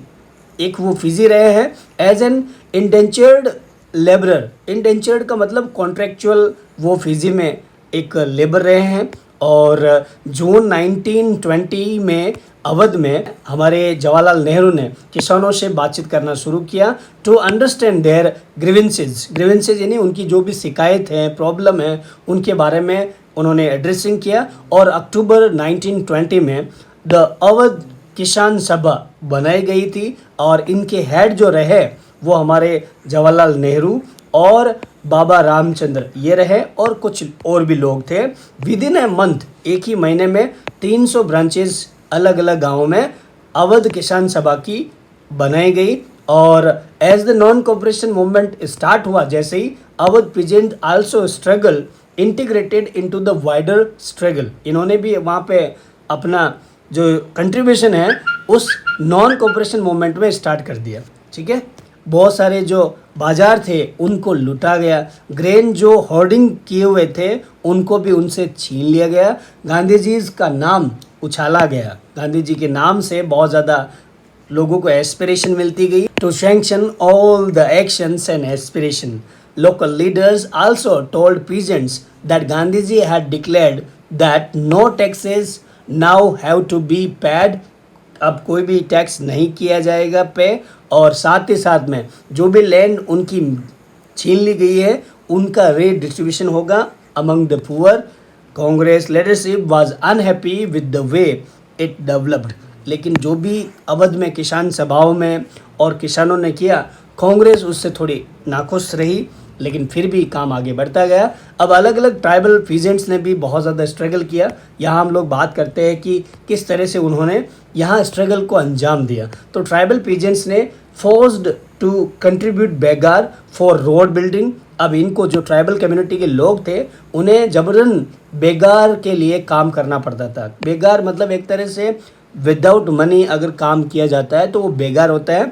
एक वो फिजी रहे हैं as an indentured labourer. Indentured का मतलब कॉन्ट्रेक्चुअल, वो फिजी में एक लेबर रहे हैं। और जून 1920 में अवध में हमारे जवाहरलाल नेहरू ने किसानों से बातचीत करना शुरू किया टू अंडरस्टैंड देयर ग्रीवेंसेज यानी उनकी जो भी शिकायत है, प्रॉब्लम है, उनके बारे में उन्होंने एड्रेसिंग किया। और अक्टूबर 1920 में द अवध किसान सभा बनाई गई थी और इनके हेड जो रहे वो हमारे जवाहरलाल नेहरू और बाबा रामचंद्र ये रहे, और कुछ और भी लोग थे। विद इन ए मंथ, एक ही महीने में 300 ब्रांचेस अलग अलग गाँवों में अवध किसान सभा की बनाई गई। और as the non cooperation movement start हुआ, जैसे ही Awadh peasant also struggle integrated into the wider struggle. इन्होंने भी वहाँ पे अपना जो कंट्रीब्यूशन है उस नॉन कोऑपरेशन मूवमेंट में स्टार्ट कर दिया। ठीक है, बहुत सारे जो बाजार थे उनको लूटा गया, ग्रेन जो होर्डिंग किए हुए थे उनको भी उनसे छीन लिया गया, गांधी जी का नाम उछाला गया। गांधी जी के नाम से बहुत ज़्यादा लोगों को एस्पिरेशन मिलती गई। To sanction all the actions and aspiration, local leaders also told peasants that Gandhiji had declared that no taxes now have to be paid, अब कोई भी टैक्स नहीं किया जाएगा पे, और साथ ही साथ में जो भी लैंड उनकी छीन ली गई है उनका रीडिस्ट्रीब्यूशन होगा among the poor. Congress leadership was unhappy with the way it developed, लेकिन जो भी अवध में किसान सभाओं में और किसानों ने किया, कांग्रेस उससे थोड़ी नाखुश रही, लेकिन फिर भी काम आगे बढ़ता गया। अब अलग अलग ट्राइबल पीजेंट्स ने भी बहुत ज़्यादा स्ट्रगल किया। यहाँ हम लोग बात करते हैं कि किस तरह से उन्होंने यहाँ स्ट्रगल को अंजाम दिया। तो ट्राइबल पीजेंट्स ने forced to contribute begar for road building. अब इनको जो ट्राइबल कम्युनिटी के लोग थे उन्हें जबरन बेगार के लिए काम करना पड़ता था। बेगार मतलब एक तरह से विदाउट मनी अगर काम किया जाता है तो वो बेगार होता है।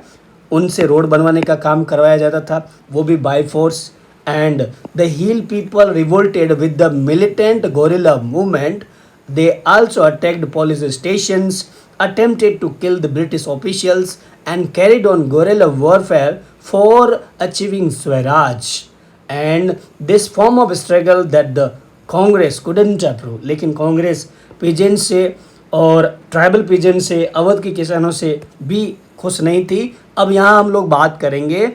उनसे रोड बनवाने का काम करवाया जाता था, वो भी by force. and the Hill people revolted with the militant guerrilla movement. They also attacked police stations, attempted to kill the British officials, and carried on guerrilla warfare for achieving Swaraj. And this form of struggle that the Congress couldn't approve, लेकिन Congress peasant से और tribal peasant से, अवध के किसानों से भी खुश नहीं थी. अब यहाँ हम लोग बात करेंगे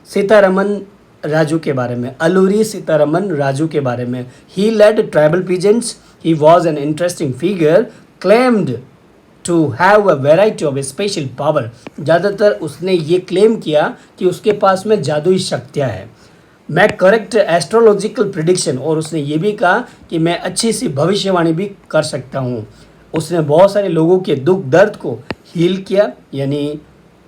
सीतारमन राजू के बारे में, अलूरी सीतारमन राजू के बारे में. He led tribal peasants. He was an interesting figure, claimed to have a variety of special power. ज़्यादातर उसने ये क्लेम किया कि उसके पास में जादुई शक्तियाँ हैं. मैं करेक्ट एस्ट्रोलॉजिकल प्रिडिक्शन, और उसने ये भी कहा कि मैं अच्छी सी भविष्यवाणी भी कर सकता हूँ. उसने बहुत सारे लोगों के दुख दर्द को हील किया, यानी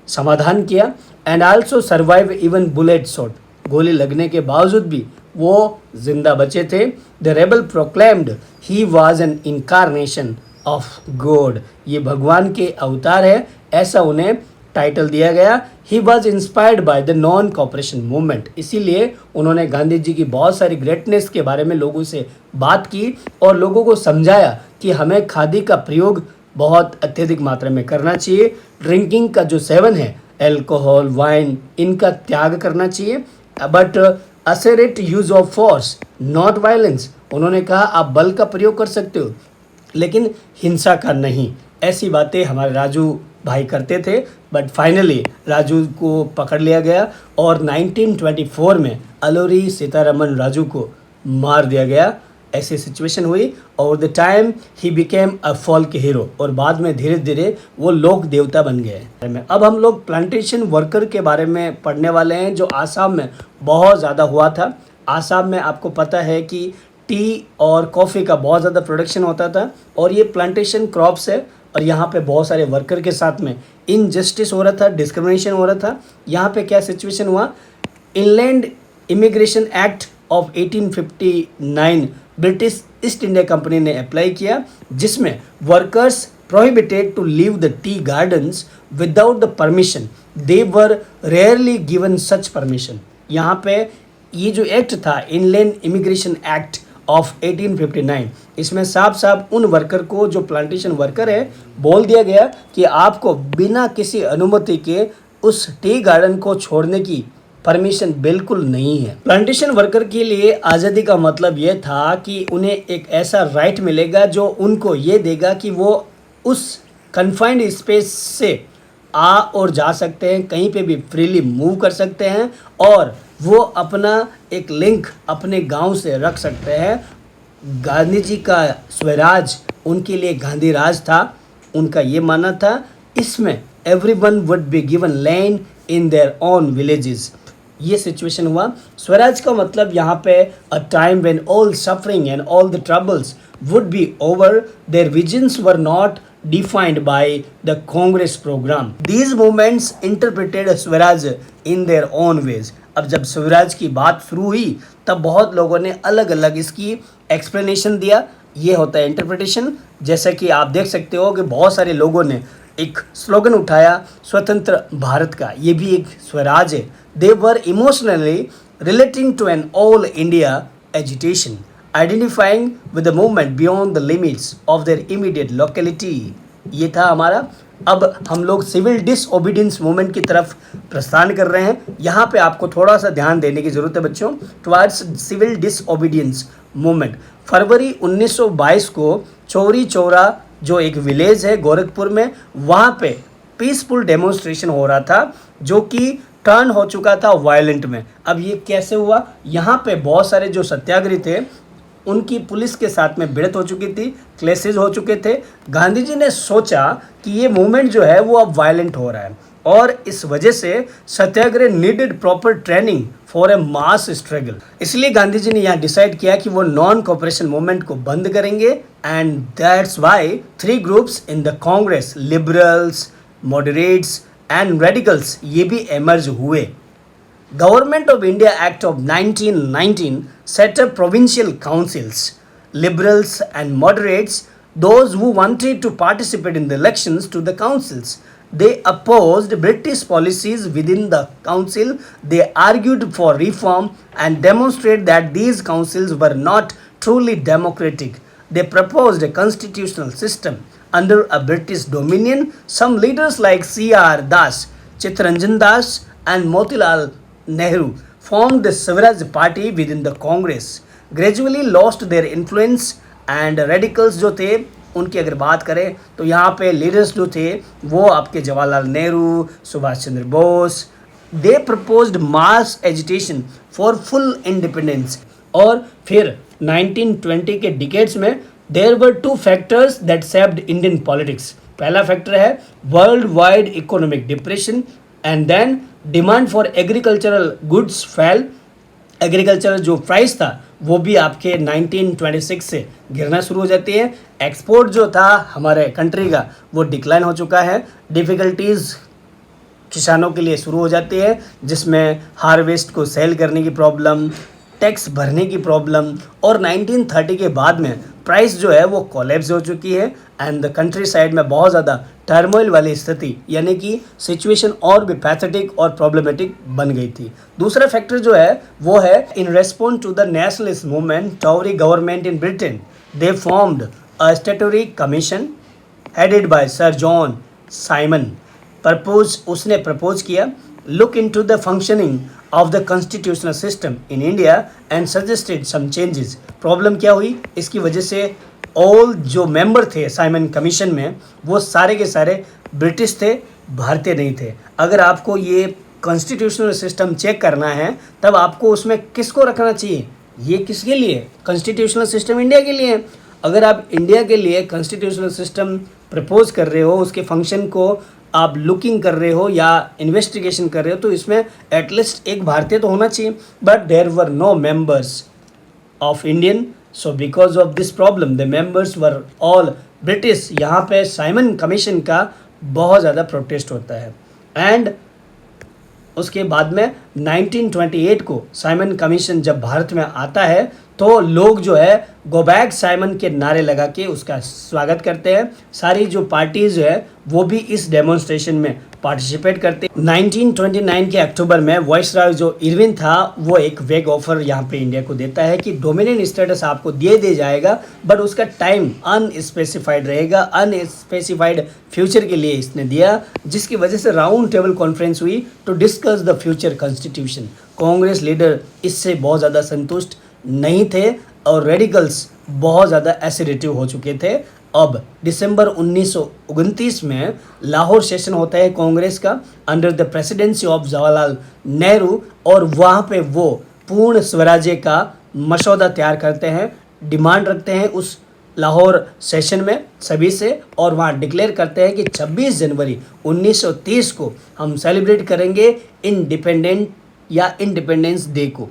समाधान किया. And also survive even bullet shot, गोली लगने के बावजूद भी वो जिंदा बचे थे. The rebel proclaimed he was an incarnation of God, ये भगवान के अवतार है, ऐसा उन्हें टाइटल दिया गया. He was inspired by the non cooperation movement, इसीलिए उन्होंने गांधी जी की बहुत सारी ग्रेटनेस के बारे में लोगों से बात की और लोगों को समझाया कि हमें खादी का प्रयोग बहुत अत्यधिक मात्रा में करना चाहिए. ड्रिंकिंग का जो सेवन है, एल्कोहल, वाइन, इनका त्याग करना चाहिए. But assert use of force not violence, उन्होंने कहा आप बल का प्रयोग कर सकते हो लेकिन हिंसा का नहीं. ऐसी बातें हमारे राजू भाई करते थे. बट फाइनली राजू को पकड़ लिया गया और 1924 में अलूरी सीतारमन राजू को मार दिया गया. ऐसी सिचुएशन हुई और the time he became a folk hero, और बाद में धीरे धीरे वो लोक देवता बन गए. अब हम लोग प्लांटेशन वर्कर के बारे में पढ़ने वाले हैं, जो आसाम में बहुत ज़्यादा हुआ था. आसाम में आपको पता है कि टी और कॉफ़ी का बहुत ज़्यादा प्रोडक्शन होता था और ये प्लांटेशन क्रॉप्स है. और यहाँ पे बहुत सारे वर्कर के साथ में इनजस्टिस हो रहा था, डिस्क्रिमिनेशन हो रहा था. यहाँ पे क्या सिचुएशन हुआ, inland emigration act of 1859 British East India Company ने अप्लाई किया, जिसमें workers prohibited to leave the tea gardens without the permission. They were rarely given such permission. यहाँ पे ये जो एक्ट था, इनलैंड इमिग्रेशन एक्ट ऑफ 1859, इसमें साफ साफ उन वर्कर को, जो प्लांटेशन वर्कर है, बोल दिया गया कि आपको बिना किसी अनुमति के उस टी गार्डन को छोड़ने की परमिशन बिल्कुल नहीं है. प्लांटेशन वर्कर के लिए आज़ादी का मतलब ये था कि उन्हें एक ऐसा राइट मिलेगा जो उनको ये देगा कि वो उस कन्फाइंड स्पेस से आ और जा सकते हैं, कहीं पे भी फ्रीली मूव कर सकते हैं और वो अपना एक लिंक अपने गांव से रख सकते हैं. गांधी जी का स्वराज उनके लिए गांधी राज था. उनका ये मानना था इसमें everyone would be given land in their own villages. ये सिचुएशन हुआ. स्वराज का मतलब यहाँ पे a time when all suffering and all the troubles would be over. Their visions were not defined by the Congress program. These movements interpreted Swaraj in their own ways. अब जब स्वराज की बात शुरू हुई तब बहुत लोगों ने अलग अलग इसकी एक्सप्लेनेशन दिया. ये होता है इंटरप्रिटेशन. जैसे कि आप देख सकते हो कि बहुत सारे लोगों ने एक स्लोगन उठाया स्वतंत्र भारत का, ये भी एक स्वराज है. They were emotionally relating to an all India agitation, identifying with the movement beyond the limits of their immediate locality. ये था हमारा. अब हम लोग सिविल डिसओबीडियंस मूवमेंट की तरफ प्रस्थान कर रहे हैं. यहाँ पे आपको थोड़ा सा ध्यान देने की ज़रूरत है बच्चों. टुवर्ड्स सिविल डिसओबीडियंस मूवमेंट, फरवरी 1922 को चौरी चौरा जो एक विलेज है गोरखपुर में, वहाँ पे पीसफुल डेमोन्स्ट्रेशन हो रहा था जो कि टर्न हो चुका था वायलेंट में. अब ये कैसे हुआ, यहाँ पे बहुत सारे जो सत्याग्रही थे उनकी पुलिस के साथ में भिड़ंत हो चुकी थी, क्लेशेज हो चुके थे. गांधी जी ने सोचा कि ये मूवमेंट जो है वो अब वायलेंट हो रहा है और इस वजह से satyagraha needed proper training for a mass struggle. इसलिए गांधी जी ने यहाँ डिसाइड किया कि वो नॉन कॉपरेशन मूवमेंट को बंद करेंगे. And that's why 3 groups in the Congress, liberals, moderates and radicals, ये भी एमर्ज हुए. Government of India Act of 1919 set up provincial councils. Liberals and moderates, those who wanted to participate in the elections to the councils, They opposed British policies within the council. They argued for reform and demonstrated that these councils were not truly democratic. They proposed a constitutional system under a British dominion. Some leaders like C.R. Das, Chittaranjan Das, and Motilal Nehru formed the Swaraj Party within the Congress, gradually lost their influence, and radicals जो थे उनकी अगर बात करें तो यहाँ पे leaders जो थे वो आपके Jawaharlal Nehru, Subhash Chandra Bose, they proposed mass agitation for full independence. और फिर 1920 के डिकेड्स में there were two factors that shaped Indian politics. पहला फैक्टर है world wide economic depression, and then demand for agricultural goods fell. Agriculture जो प्राइस था वो भी आपके 1926 से गिरना शुरू हो जाती है. एक्सपोर्ट जो था हमारे कंट्री का वो डिक्लाइन हो चुका है. डिफ़िकल्टीज़ किसानों के लिए शुरू हो जाती है, जिसमें हार्वेस्ट को सेल करने की प्रॉब्लम, टैक्स भरने की प्रॉब्लम, और 1930 के बाद में प्राइस जो है वो कोलैप्स हो चुकी है एंड द कंट्री साइड में बहुत ज़्यादा टर्मोइल वाली स्थिति, यानी कि सिचुएशन और भी पैथेटिक और प्रॉब्लमेटिक बन गई थी. दूसरा फैक्टर जो है वो है in response to the nationalist movement, Tory government in Britain they formed a statutory commission headed by sir John Simon. उसने प्रपोज किया look into the functioning of the constitutional system in India and suggested some changes. Problem क्या हुई, इसकी वजह से all जो member थे Simon commission में वो सारे के सारे ब्रिटिश थे, भारतीय नहीं थे. अगर आपको ये कॉन्स्टिट्यूशनल सिस्टम चेक करना है तब आपको उसमें किसको रखना चाहिए, ये किसके लिए, कॉन्स्टिट्यूशनल सिस्टम इंडिया के लिए. अगर आप इंडिया के लिए कॉन्स्टिट्यूशनल सिस्टम प्रपोज कर रहे हो, उसके फंक्शन को आप लुकिंग कर रहे हो या इन्वेस्टिगेशन कर रहे हो, तो इसमें एटलीस्ट एक भारतीय तो होना चाहिए. But there were no members of Indian, so because of this problem the members were all British. यहाँ पे साइमन कमीशन का बहुत ज़्यादा प्रोटेस्ट होता है. एंड उसके बाद में 1928 को साइमन कमीशन जब भारत में आता है तो लोग जो है गो बैक साइमन के नारे लगा के उसका स्वागत करते हैं. सारी जो पार्टीज है वो भी इस डेमोन्स्ट्रेशन में पार्टिसिपेट करते हैं. 1929 के अक्टूबर में वाइसरॉय जो इरविन था वो एक वेग ऑफर यहाँ पे इंडिया को देता है कि डोमिनियन स्टेटस आपको दे जाएगा, बट उसका टाइम अनस्पेसिफाइड रहेगा. अनस्पेसिफाइड फ्यूचर के लिए इसने दिया, जिसकी वजह से राउंड टेबल कॉन्फ्रेंस हुई to discuss the future constitution. Congress leader इससे बहुत ज़्यादा संतुष्ट नहीं थे और रेडिकल्स बहुत ज़्यादा एसिडेटिव हो चुके थे. अब दिसंबर 1929 में लाहौर सेशन होता है कांग्रेस का under the presidency of Jawaharlal Nehru, और वहाँ पे वो पूर्ण स्वराज्य का मसौदा तैयार करते हैं. डिमांड रखते हैं उस लाहौर सेशन में सभी से, और वहाँ डिक्लेयर करते हैं कि 26 जनवरी 1930 को हम सेलिब्रेट करेंगे इंडिपेंडेंट या इंडिपेंडेंस डे को.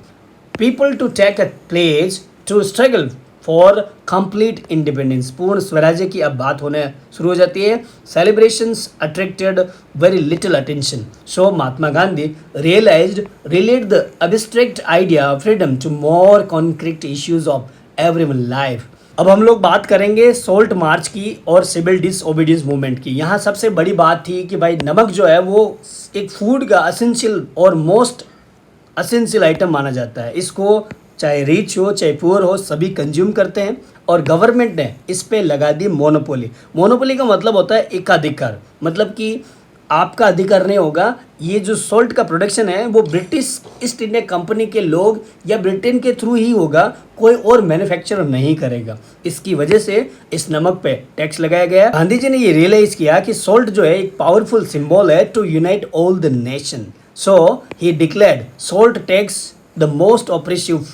People to take a pledge to struggle for complete independence. Purna Swaraj की अब बात होने शुरू हो जाती है. Celebrations attracted very little attention, so Mahatma Gandhi relate the abstract idea of freedom to more concrete issues of everyone life. अब हम लोग बात करेंगे सोल्ट मार्च की और सिविल डिसओबीडियंस मूवमेंट की. यहाँ सबसे बड़ी बात थी कि भाई नमक जो है वो एक फूड का असेंशियल और मोस्ट असेंशियल आइटम माना जाता है. इसको चाहे रिच हो चाहे पुअर हो सभी कंज्यूम करते हैं, और गवर्नमेंट ने इस पे लगा दी मोनोपोली. मोनोपोली का मतलब होता है एकाधिकार, मतलब कि आपका अधिकार नहीं होगा. ये जो सॉल्ट का प्रोडक्शन है वो ब्रिटिश ईस्ट इंडिया कंपनी के लोग या ब्रिटेन के थ्रू ही होगा, कोई और मैन्युफैक्चरर नहीं करेगा. इसकी वजह से इस नमक पे टैक्स लगाया गया. गांधी जी ने ये रियलाइज किया कि सॉल्ट जो है एक पावरफुल सिंबल है to unite all the nation. So he declared salt tax the most oppressive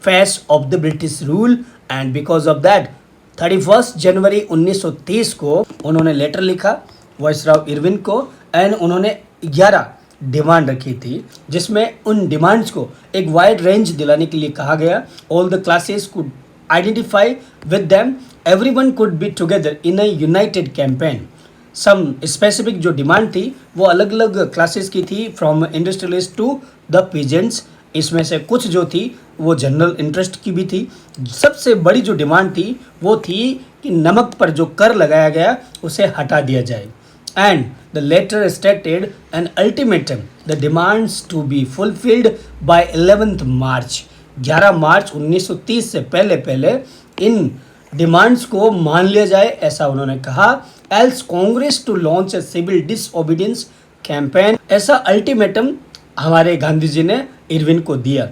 phase of the British rule, and because of that 31 जनवरी 1930 को उन्होंने लेटर लिखा वाइसरॉय इरविन को, एंड उन्होंने 11 डिमांड रखी थी, जिसमें उन डिमांड्स को एक वाइड रेंज दिलाने के लिए कहा गया. All the classes could identify with them, everyone could be together in a united campaign. Some specific जो डिमांड थी वो अलग अलग क्लासेस की थी, from industrialist to the peasants. इसमें से कुछ जो थी वो जनरल इंटरेस्ट की भी थी. सबसे बड़ी जो डिमांड थी वो थी कि नमक पर जो कर लगाया गया उसे हटा दिया जाए. And The letter stated an ultimatum, the demands to be fulfilled by 11th March. 11 मार्च 1930 से पहले पहले इन डिमांड्स को मान लिया जाए, ऐसा उन्होंने कहा. Else Congress to launch a civil disobedience campaign. ऐसा अल्टीमेटम हमारे गांधी जी ने इरविन को दिया.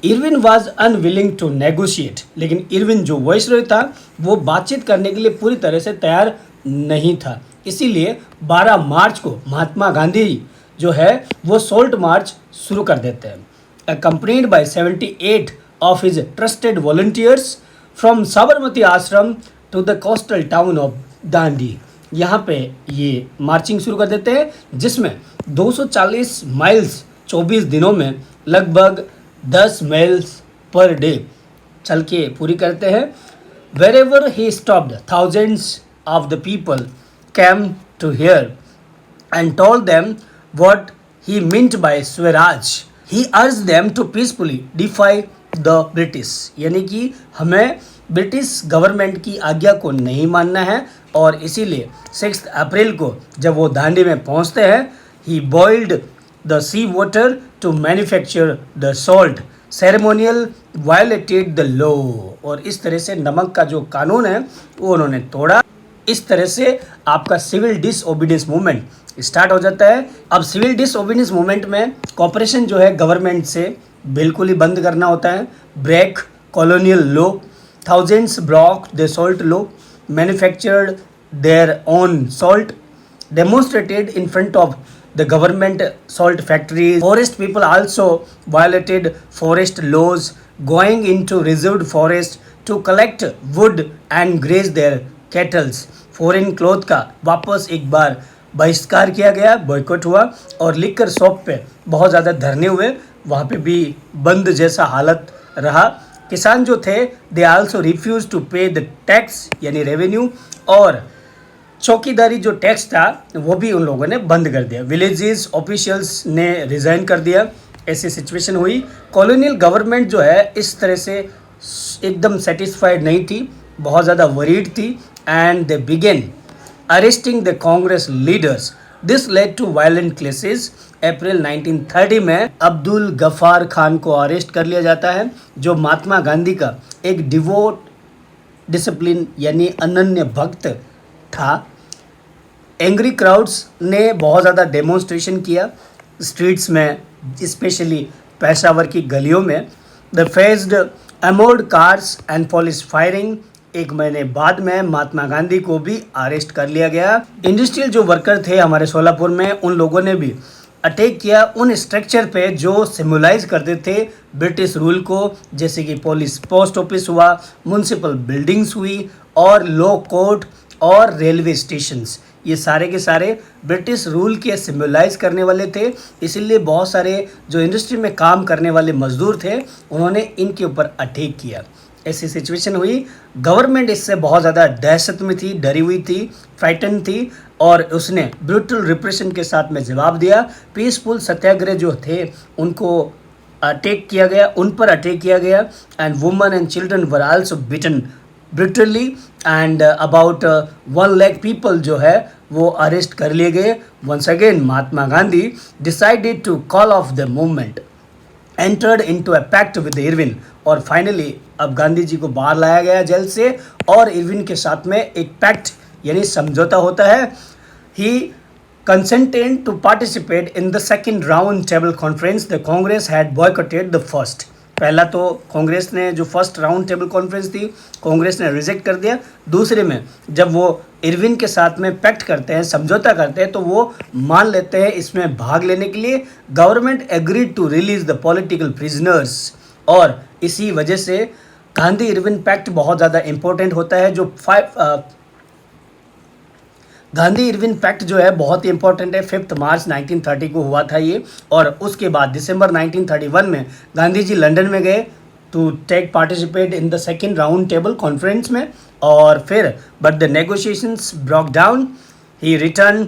Irwin was unwilling to negotiate, लेकिन इरविन जो वॉइसरॉय था वो बातचीत करने के लिए पूरी तरह से तैयार नहीं था. इसीलिए 12 मार्च को महात्मा गांधी जो है वो सोल्ट मार्च शुरू कर देते हैं. accompanied by 78 of his trusted volunteers from Sabarmati आश्रम to the coastal town of Dandi. यहाँ पे ये मार्चिंग शुरू कर देते हैं जिसमें 240 माइल्स 24 दिनों में लगभग 10 माइल्स पर डे चल के पूरी करते हैं. Wherever he stopped, thousands of the people came to hear and told them what he meant by Swaraj. He urged them to peacefully defy the British. यानी कि हमें ब्रिटिश गवर्नमेंट की आज्ञा को नहीं मानना है और इसीलिए 6 अप्रैल को जब वो दांडी में पहुंचते हैं, he boiled the sea water to manufacture the salt. Ceremonial violated the law. और इस तरह से नमक का जो कानून है वो उन्होंने तोड़ा. इस तरह से आपका सिविल डिसओबीडियंस मूवमेंट स्टार्ट हो जाता है. अब सिविल डिसओबीडियंस मूवमेंट में कॉपरेशन जो है गवर्नमेंट से बिल्कुल ही बंद करना होता है. Break colonial law, thousands block the salt law, manufactured their own salt, demonstrated in front of the government salt factories. Forest people also violated forest laws, going into reserved forest to collect wood and graze their cattle. Foreign cloth का वापस एक बार बहिष्कार किया गया, boycott हुआ और liquor shop पे बहुत ज़्यादा धरने हुए, वहाँ पे भी बंद जैसा हालत रहा. किसान जो थे they also refuse to pay the tax यानी रेवेन्यू, और चौकीदारी जो टैक्स था वो भी उन लोगों ने बंद कर दिया. विलेजेस ऑफिशियल्स ने रिज़ाइन कर दिया. ऐसी सिचुएशन हुई. कॉलोनियल गवर्नमेंट जो है इस तरह से एकदम सेटिस्फाइड नहीं थी, बहुत ज़्यादा वरीड थी, and they began arresting the Congress leaders. This led to violent clashes. April 1930 में अब्दुल गफ्फार खान को अरेस्ट कर लिया जाता है, जो महात्मा गांधी का एक डिवोट डिसिप्लिन यानी अनन्य भक्त था. एंग्री क्राउड्स ने बहुत ज़्यादा डेमोन्स्ट्रेशन किया स्ट्रीट्स में, स्पेशली पेशावर की गलियों में. They faced armoured cars and police firing. एक महीने बाद में महात्मा गांधी को भी अरेस्ट कर लिया गया. इंडस्ट्रियल जो वर्कर थे हमारे सोलापुर में, उन लोगों ने भी अटैक किया उन स्ट्रक्चर पे जो सिम्बलाइज करते थे ब्रिटिश रूल को, जैसे कि पुलिस पोस्ट ऑफिस हुआ, म्यूनसिपल बिल्डिंग्स हुई और लॉ कोर्ट और रेलवे स्टेशंस. ये सारे के सारे ब्रिटिश रूल के सिम्बलाइज करने वाले थे. इसीलिए बहुत सारे जो इंडस्ट्री में काम करने वाले मजदूर थे उन्होंने इनके ऊपर अटैक किया. ऐसी सिचुएशन हुई. गवर्नमेंट इससे बहुत ज़्यादा दहशत में थी, डरी हुई थी, फ्राइटन थी, और उसने ब्रूटल रिप्रेशन के साथ में जवाब दिया. पीसफुल सत्याग्रह जो थे उनको अटैक किया गया, उन पर अटैक किया गया, and women and children were also beaten brutally, and about 1 lakh people जो है वो अरेस्ट कर लिए गए. Once again Mahatma Gandhi decided to call off the movement, entered into a pact with Irwin, और फाइनली अब गांधी जी को बाहर लाया गया जेल से और इरविन के साथ में एक पैक्ट यानी समझौता होता है. He consented to participate in the second round table conference. The Congress had boycotted the first. पहला तो कांग्रेस ने जो फर्स्ट राउंड टेबल कॉन्फ्रेंस थी कांग्रेस ने रिजेक्ट कर दिया. दूसरे में जब वो इरविन के साथ में पैक्ट करते हैं, समझौता करते हैं, तो वो मान लेते हैं इसमें भाग लेने के लिए. Government agreed to release the political prisoners, और इसी वजह से गांधी इरविन पैक्ट बहुत ज़्यादा इंपॉर्टेंट होता है. जो गांधी इरविन पैक्ट जो है बहुत ही इंपॉर्टेंट है. 5 मार्च 1930 को हुआ था ये, और उसके बाद दिसंबर 1931 में गांधी जी लंदन में गए to take participate in the second round table conference में, और फिर but the negotiations broke down. He return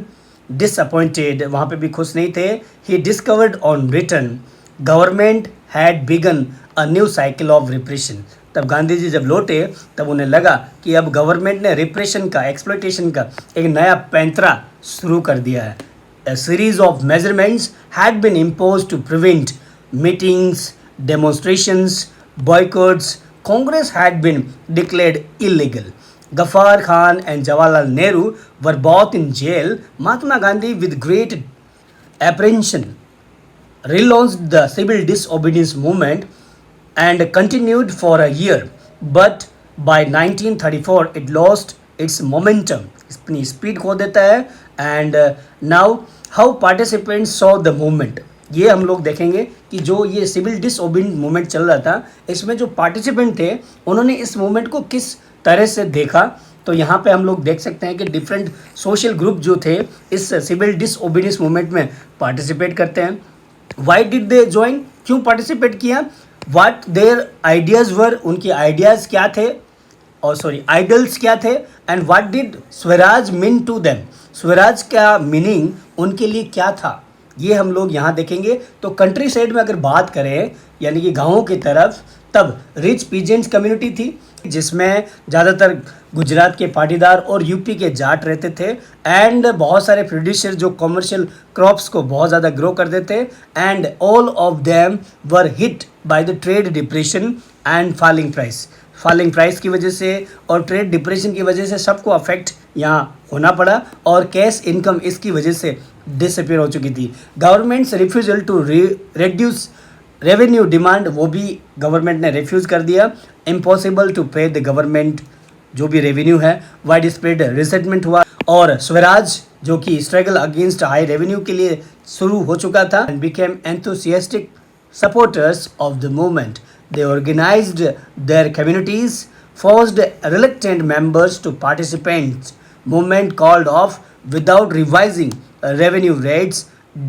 disappointed, वहाँ पे भी खुश नहीं थे. He discovered on return government had begun a new cycle of repression. तब गांधी जी जब लौटे तब उन्हें लगा कि अब गवर्नमेंट ने रिप्रेशन का, एक्सप्लॉयटेशन का एक नया पैंतरा शुरू कर दिया है. A series of measurements had been imposed to prevent meetings, demonstrations, boycotts. Congress had been declared illegal. Ghaffar Khan and Jawaharlal Nehru were both in jail. Mahatma Gandhi, with great apprehension, relaunched the civil disobedience movement and continued for a year. But by 1934 it lost its momentum. अपनी speed खो देता है. And now how participants saw the movement, ये हम लोग देखेंगे कि जो ये सिविल डिसओबीडिएंस मूवमेंट चल रहा था इसमें जो पार्टिसिपेंट थे उन्होंने इस मूवमेंट को किस तरह से देखा. तो यहाँ पे हम लोग देख सकते हैं कि डिफरेंट सोशल ग्रुप जो थे इस सिविल डिसओबीडिएंस मूवमेंट में पार्टिसिपेट करते हैं. वाई डिड दे ज्वाइन, क्यों पार्टिसिपेट किया, व्हाट देयर आइडियाज़ वर, उनके आइडियाज़ क्या थे, और सॉरी आइडल्स क्या थे, and what did swaraj mean to them, swaraj का मीनिंग उनके लिए क्या था, ये हम लोग यहाँ देखेंगे. तो कंट्री साइड में अगर बात करें यानी कि गाँवों की तरफ, तब रिच पीजेंट्स कम्युनिटी थी जिसमें ज़्यादातर गुजरात के पाटीदार और यूपी के जाट रहते थे. एंड बहुत सारे प्रोड्यूसर जो कमर्शियल क्रॉप्स को बहुत ज़्यादा ग्रो करते थे. And all of them were hit by the trade depression and falling price की वजह से और ट्रेड डिप्रेशन की वजह से सबको अफेक्ट यहाँ होना पड़ा. और कैश इनकम इसकी वजह से डिसअपियर हो चुकी थी. Government's refusal to reduce revenue demand, वो भी गवर्नमेंट ने रिफ्यूज़ कर दिया. Impossible to pay the government जो भी रेवेन्यू है. वाइड स्प्रेड रिसेंटमेंट हुआ और स्वराज जो कि स्ट्रगल अगेंस्ट हाई रेवेन्यू के लिए शुरू हो चुका था. And became enthusiastic supporters of the movement. They organized their communities, forced reluctant members to participate. Movement called off without revising revenue rates.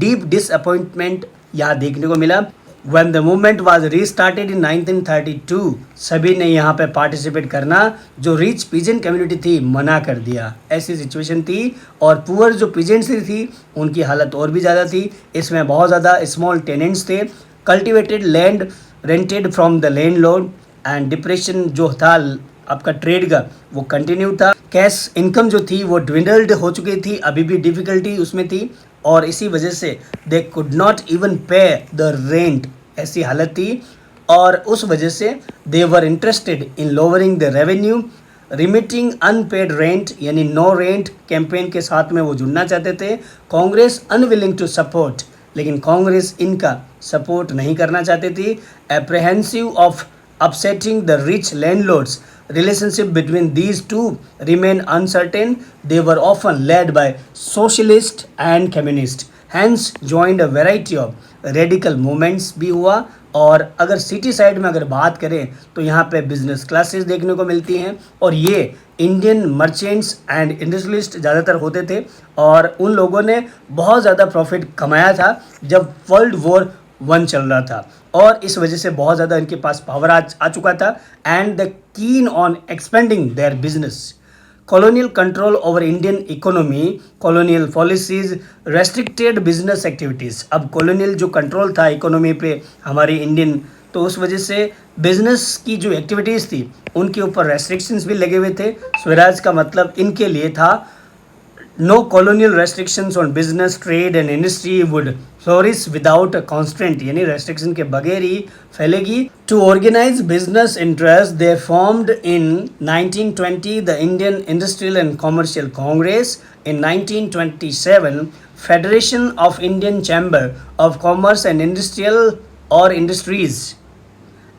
Deep disappointment यहाँ देखने को मिला. When the movement was restarted in 1932, सभी ने यहाँ पे participate करना जो रिच पीजेंट कम्युनिटी थी मना कर दिया. ऐसी सिचुएशन थी. और पुअर जो पीजेंट्स थी उनकी हालत और भी ज़्यादा थी. इसमें बहुत ज़्यादा स्मॉल टेनेंट्स थे. Cultivated land rented from the landlord. And depression जो था आपका ट्रेड का वो कंटिन्यू था. कैश इनकम जो थी वो ड्विंडल्ड हो चुकी थी, अभी भी डिफ़िकल्टी उसमें थी. और इसी वजह से they could not even pay the rent, ऐसी हालत थी. और उस वजह से they were interested in lowering the revenue, remitting unpaid rent यानी नो रेंट कैंपेन के साथ में वो जुड़ना चाहते थे. कांग्रेस अनविलिंग टू सपोर्ट, लेकिन कांग्रेस इनका सपोर्ट नहीं करना चाहती थी. Apprehensive of upsetting the rich landlords, relationship between these two remain uncertain. They were often led by socialist and communist. Hence joined a variety of radical movements भी हुआ. और अगर सिटी साइड में अगर बात करें तो यहाँ पे बिजनेस क्लासेस देखने को मिलती हैं. और ये इंडियन मर्चेंट्स एंड इंडस्ट्रियलिस्ट ज़्यादातर होते थे. और उन लोगों ने बहुत ज़्यादा प्रॉफिट कमाया था जब वर्ल्ड वॉर 1 चल रहा था. और इस वजह से बहुत ज़्यादा इनके पास पावर आ चुका था. And the keen on expanding their business. Colonial control over Indian economy, colonial policies restricted business activities. अब कॉलोनियल जो कंट्रोल था इकोनॉमी पे हमारी इंडियन, तो उस वजह से बिजनेस की जो एक्टिविटीज़ थी उनके ऊपर रेस्ट्रिक्शंस भी लगे हुए थे. स्वराज का मतलब इनके लिए था no colonial restrictions on business, trade and industry would flourish without a constraint, यानी restriction के बगैर ही फैलेगी. To organize business interests, they formed in 1920 the Indian Industrial and Commercial Congress. In 1927, Federation of Indian Chamber of Commerce and Industrial or Industries,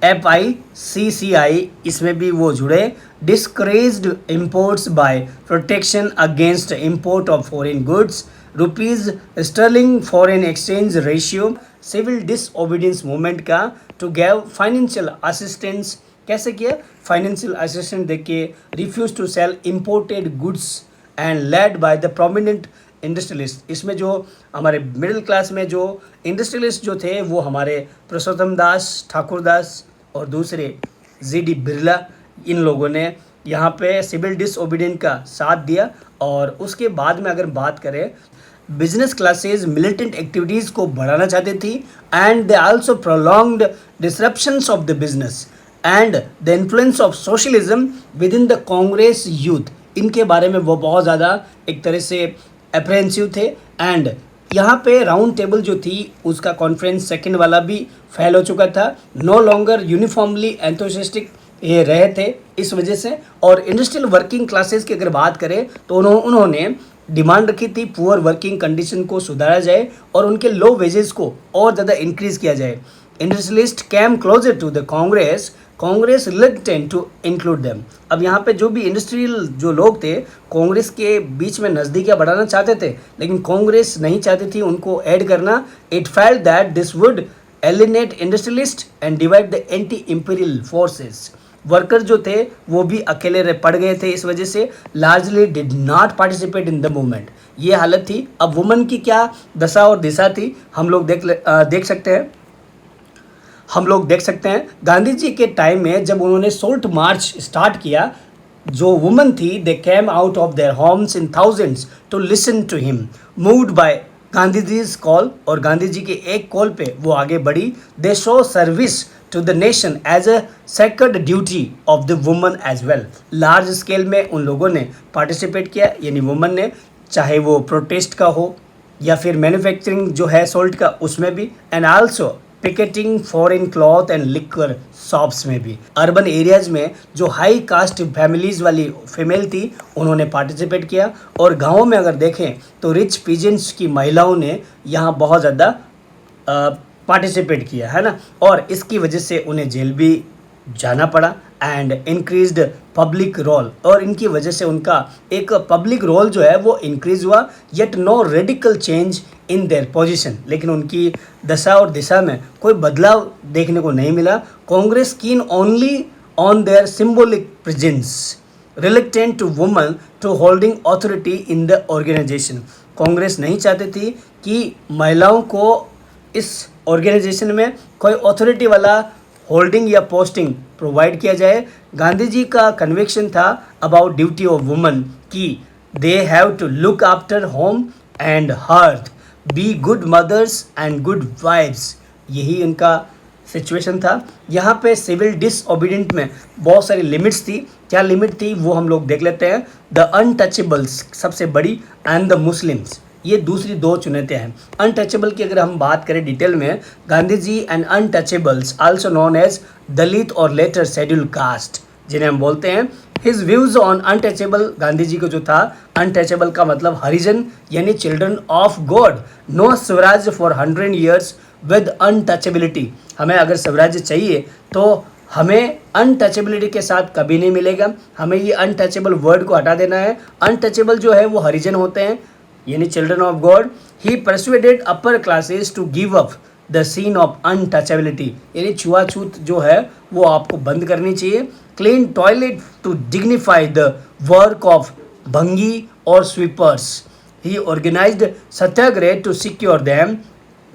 FICCI, इसमें भी वो जुड़े. Discouraged imports by protection against import of foreign goods. Rupees sterling foreign exchange ratio. Civil disobedience movement का to give financial assistance. कैसे किया? Financial assistance दे के refuse to sell imported goods and led by the prominent industrialist. इसमें जो हमारे middle class में जो इंडस्ट्रियलिस्ट जो थे वो हमारे पुरुषोत्तम दास, ठाकुर दास और दूसरे GD बिरला, इन लोगों ने यहाँ पे सिविल डिसओबीडियंस का साथ दिया. और उसके बाद में अगर बात करें बिजनेस क्लासेस मिलिटेंट एक्टिविटीज़ को बढ़ाना चाहती थी. And they also prolonged disruptions of the business. And the influence of socialism with in the Congress youth, इनके बारे में वो बहुत ज़्यादा एक तरह से अप्रेंसिव थे। एंड यहाँ पे राउंड टेबल जो थी उसका कॉन्फ्रेंस सेकंड वाला भी फेल हो चुका था, नो लॉन्गर यूनिफॉर्मली एंथुसियास्टिक ये रहे थे इस वजह से। और इंडस्ट्रियल वर्किंग क्लासेस की अगर बात करें तो उन्होंने डिमांड रखी थी पुअर वर्किंग कंडीशन को सुधारा जाए और उनके लो वेजेस को और ज़्यादा इंक्रीज किया जाए। Industrialist came closer to the Congress reluctant to include them. अब यहाँ पे जो भी इंडस्ट्रियल जो लोग थे कांग्रेस के बीच में नज़दीकियाँ बढ़ाना चाहते थे, लेकिन कांग्रेस नहीं चाहती थी उनको ऐड करना। It felt that this would एलिनेट industrialist and divide the anti imperial forces. Worker जो थे वो भी अकेले पड़ गए थे, इस वजह से largely did not participate in the movement. ये हालत थी। अब वुमन की क्या दशा और दिशा थी हम लोग देख सकते हैं। गांधी जी के टाइम में जब उन्होंने सोल्ट मार्च स्टार्ट किया, जो वुमन थी they came out of their homes in thousands to listen to him, moved by Gandhi ji's call. और गांधी जी के एक कॉल पे वो आगे बढ़ी। They show service to the nation as a sacred duty of the woman as well. Large scale में उन लोगों ने पार्टिसिपेट किया, यानी वुमन ने, चाहे वो प्रोटेस्ट का हो या फिर मैन्युफैक्चरिंग जो है सोल्ट का उसमें भी, and also picketing foreign cloth and liquor shops में भी। अर्बन एरियाज में जो हाई कास्ट फैमिलीज वाली फीमेल थी उन्होंने पार्टिसिपेट किया। और गाँवों में अगर देखें तो रिच पीजेंट्स की महिलाओं ने यहाँ बहुत ज़्यादा पार्टिसिपेट किया है ना, और इसकी वजह से उन्हें जेल भी जाना पड़ा। एंड इंक्रीज्ड पब्लिक रोल, और इनकी वजह से उनका एक पब्लिक रोल जो है वो इंक्रीज हुआ। Yet no radical change in their position, लेकिन उनकी दशा और दिशा में कोई बदलाव देखने को नहीं मिला। Congress keen only on their symbolic presence, reluctant to woman to holding authority in the organisation. Congress नहीं चाहती थी कि महिलाओं को इस ऑर्गेनाइजेशन में कोई अथॉरिटी वाला होल्डिंग या पोस्टिंग प्रोवाइड किया जाए। गांधी जी का कन्विक्शन था अबाउट ड्यूटी ऑफ वुमन कि they have to look after home and hearth, be good mothers and good wives. यही उनका सिचुएशन था। यहाँ पे सिविल डिसओबीडियंट में बहुत सारी लिमिट्स थी। क्या लिमिट थी वो हम लोग देख लेते हैं। द अनटचेबल्स सबसे बड़ी, एंड द मुस्लिम्स, ये दूसरी दो चुनौतियां हैं। अनटचेबल की अगर हम बात करें डिटेल में, Gandhi ji and untouchables also known as Dalit और लेटर शेड्यूल कास्ट जिन्हें हम बोलते हैं। His views on untouchable, Gandhi ji को जो था अनटचेबल का मतलब हरिजन यानी children of God. No swaraj for 100 years with untouchability. हमें अगर स्वराज्य चाहिए तो हमें अनटचेबिलिटी के साथ कभी नहीं मिलेगा। हमें ये अनटचेबल वर्ड को हटा देना है। अनटचेबल जो है वो हरिजन होते हैं यानी children of God. He persuaded upper classes to give up the sin of untouchability, यानी छुआछूत जो है वो आपको बंद करनी चाहिए। Clean toilet to dignify the work of भंगी और sweepers. He organised satyagraha to secure them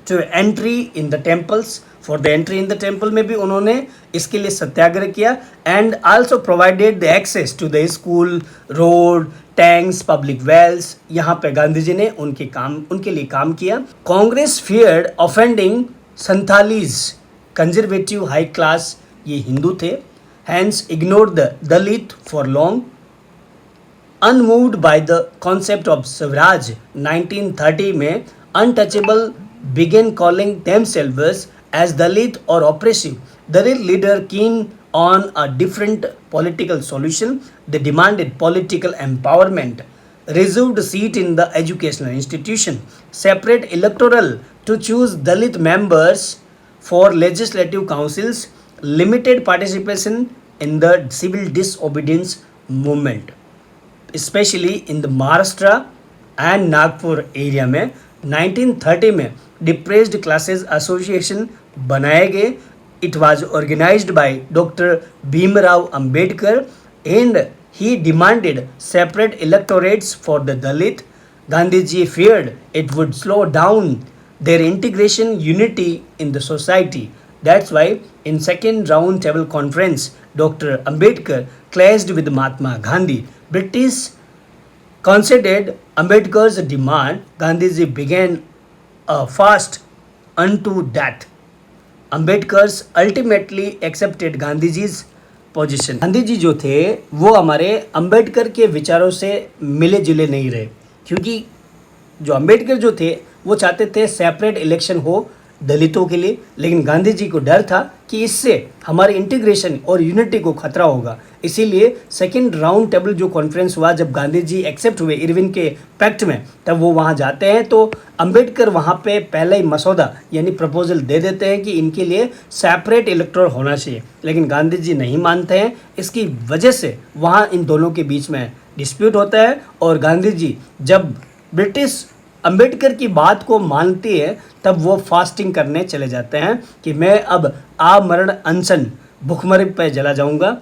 to entry in the temples. For the entry in the temple में भी उन्होंने इसके लिए सत्याग्रह किया। And also provided the access to the school, road, tanks, public wells. यहाँ पे गांधी जी ने उनके लिए काम किया। Congress feared offending Sanatanis, conservative high class, ये हिंदू थे। Hence ignored the Dalit for long. Unmoved by the concept of swaraj 1930 में untouchable began calling themselves as Dalit or oppressive. Dalit leader keen on a different political solution. They demanded political empowerment, reserved seat in the educational institution, separate electoral to choose Dalit members for legislative councils, limited participation in the civil disobedience movement, especially in the Maharashtra and Nagpur area में 1930 में depressed classes association बनाए गए। It was organised by doctor Bhimrao Ambedkar and he demanded separate electorates for the Dalit. Gandhi ji feared it would slow down their integration unity in the society. That's why in second round table conference, Dr. Ambedkar clashed with Mahatma Gandhi. British considered Ambedkar's demand. Gandhiji began a fast unto death. Ambedkar's ultimately accepted Gandhiji's position. Gandhi ji जो थे वो हमारे अम्बेडकर के विचारों से मिले जुले नहीं रहे, क्योंकि जो अम्बेडकर जो थे वो चाहते थे सेपरेट इलेक्शन हो दलितों के लिए, लेकिन गांधी जी को डर था कि इससे हमारे इंटीग्रेशन और यूनिटी को खतरा होगा। इसीलिए सेकंड राउंड टेबल जो कॉन्फ्रेंस हुआ, जब गांधी जी एक्सेप्ट हुए इरविन के पैक्ट में, तब वो वहाँ जाते हैं तो अंबेडकर वहाँ पे पहले ही मसौदा यानी प्रपोजल दे देते हैं कि इनके लिए सेपरेट इलेक्टोरल होना चाहिए, लेकिन गांधी जी नहीं मानते हैं। इसकी वजह से वहाँ इन दोनों के बीच में डिस्प्यूट होता है और गांधी जी जब ब्रिटिश अंबेडकर की बात को मानती है तब वो फास्टिंग करने चले जाते हैं कि मैं अब आमरण अनशन भुखमरी पे चला जाऊंगा,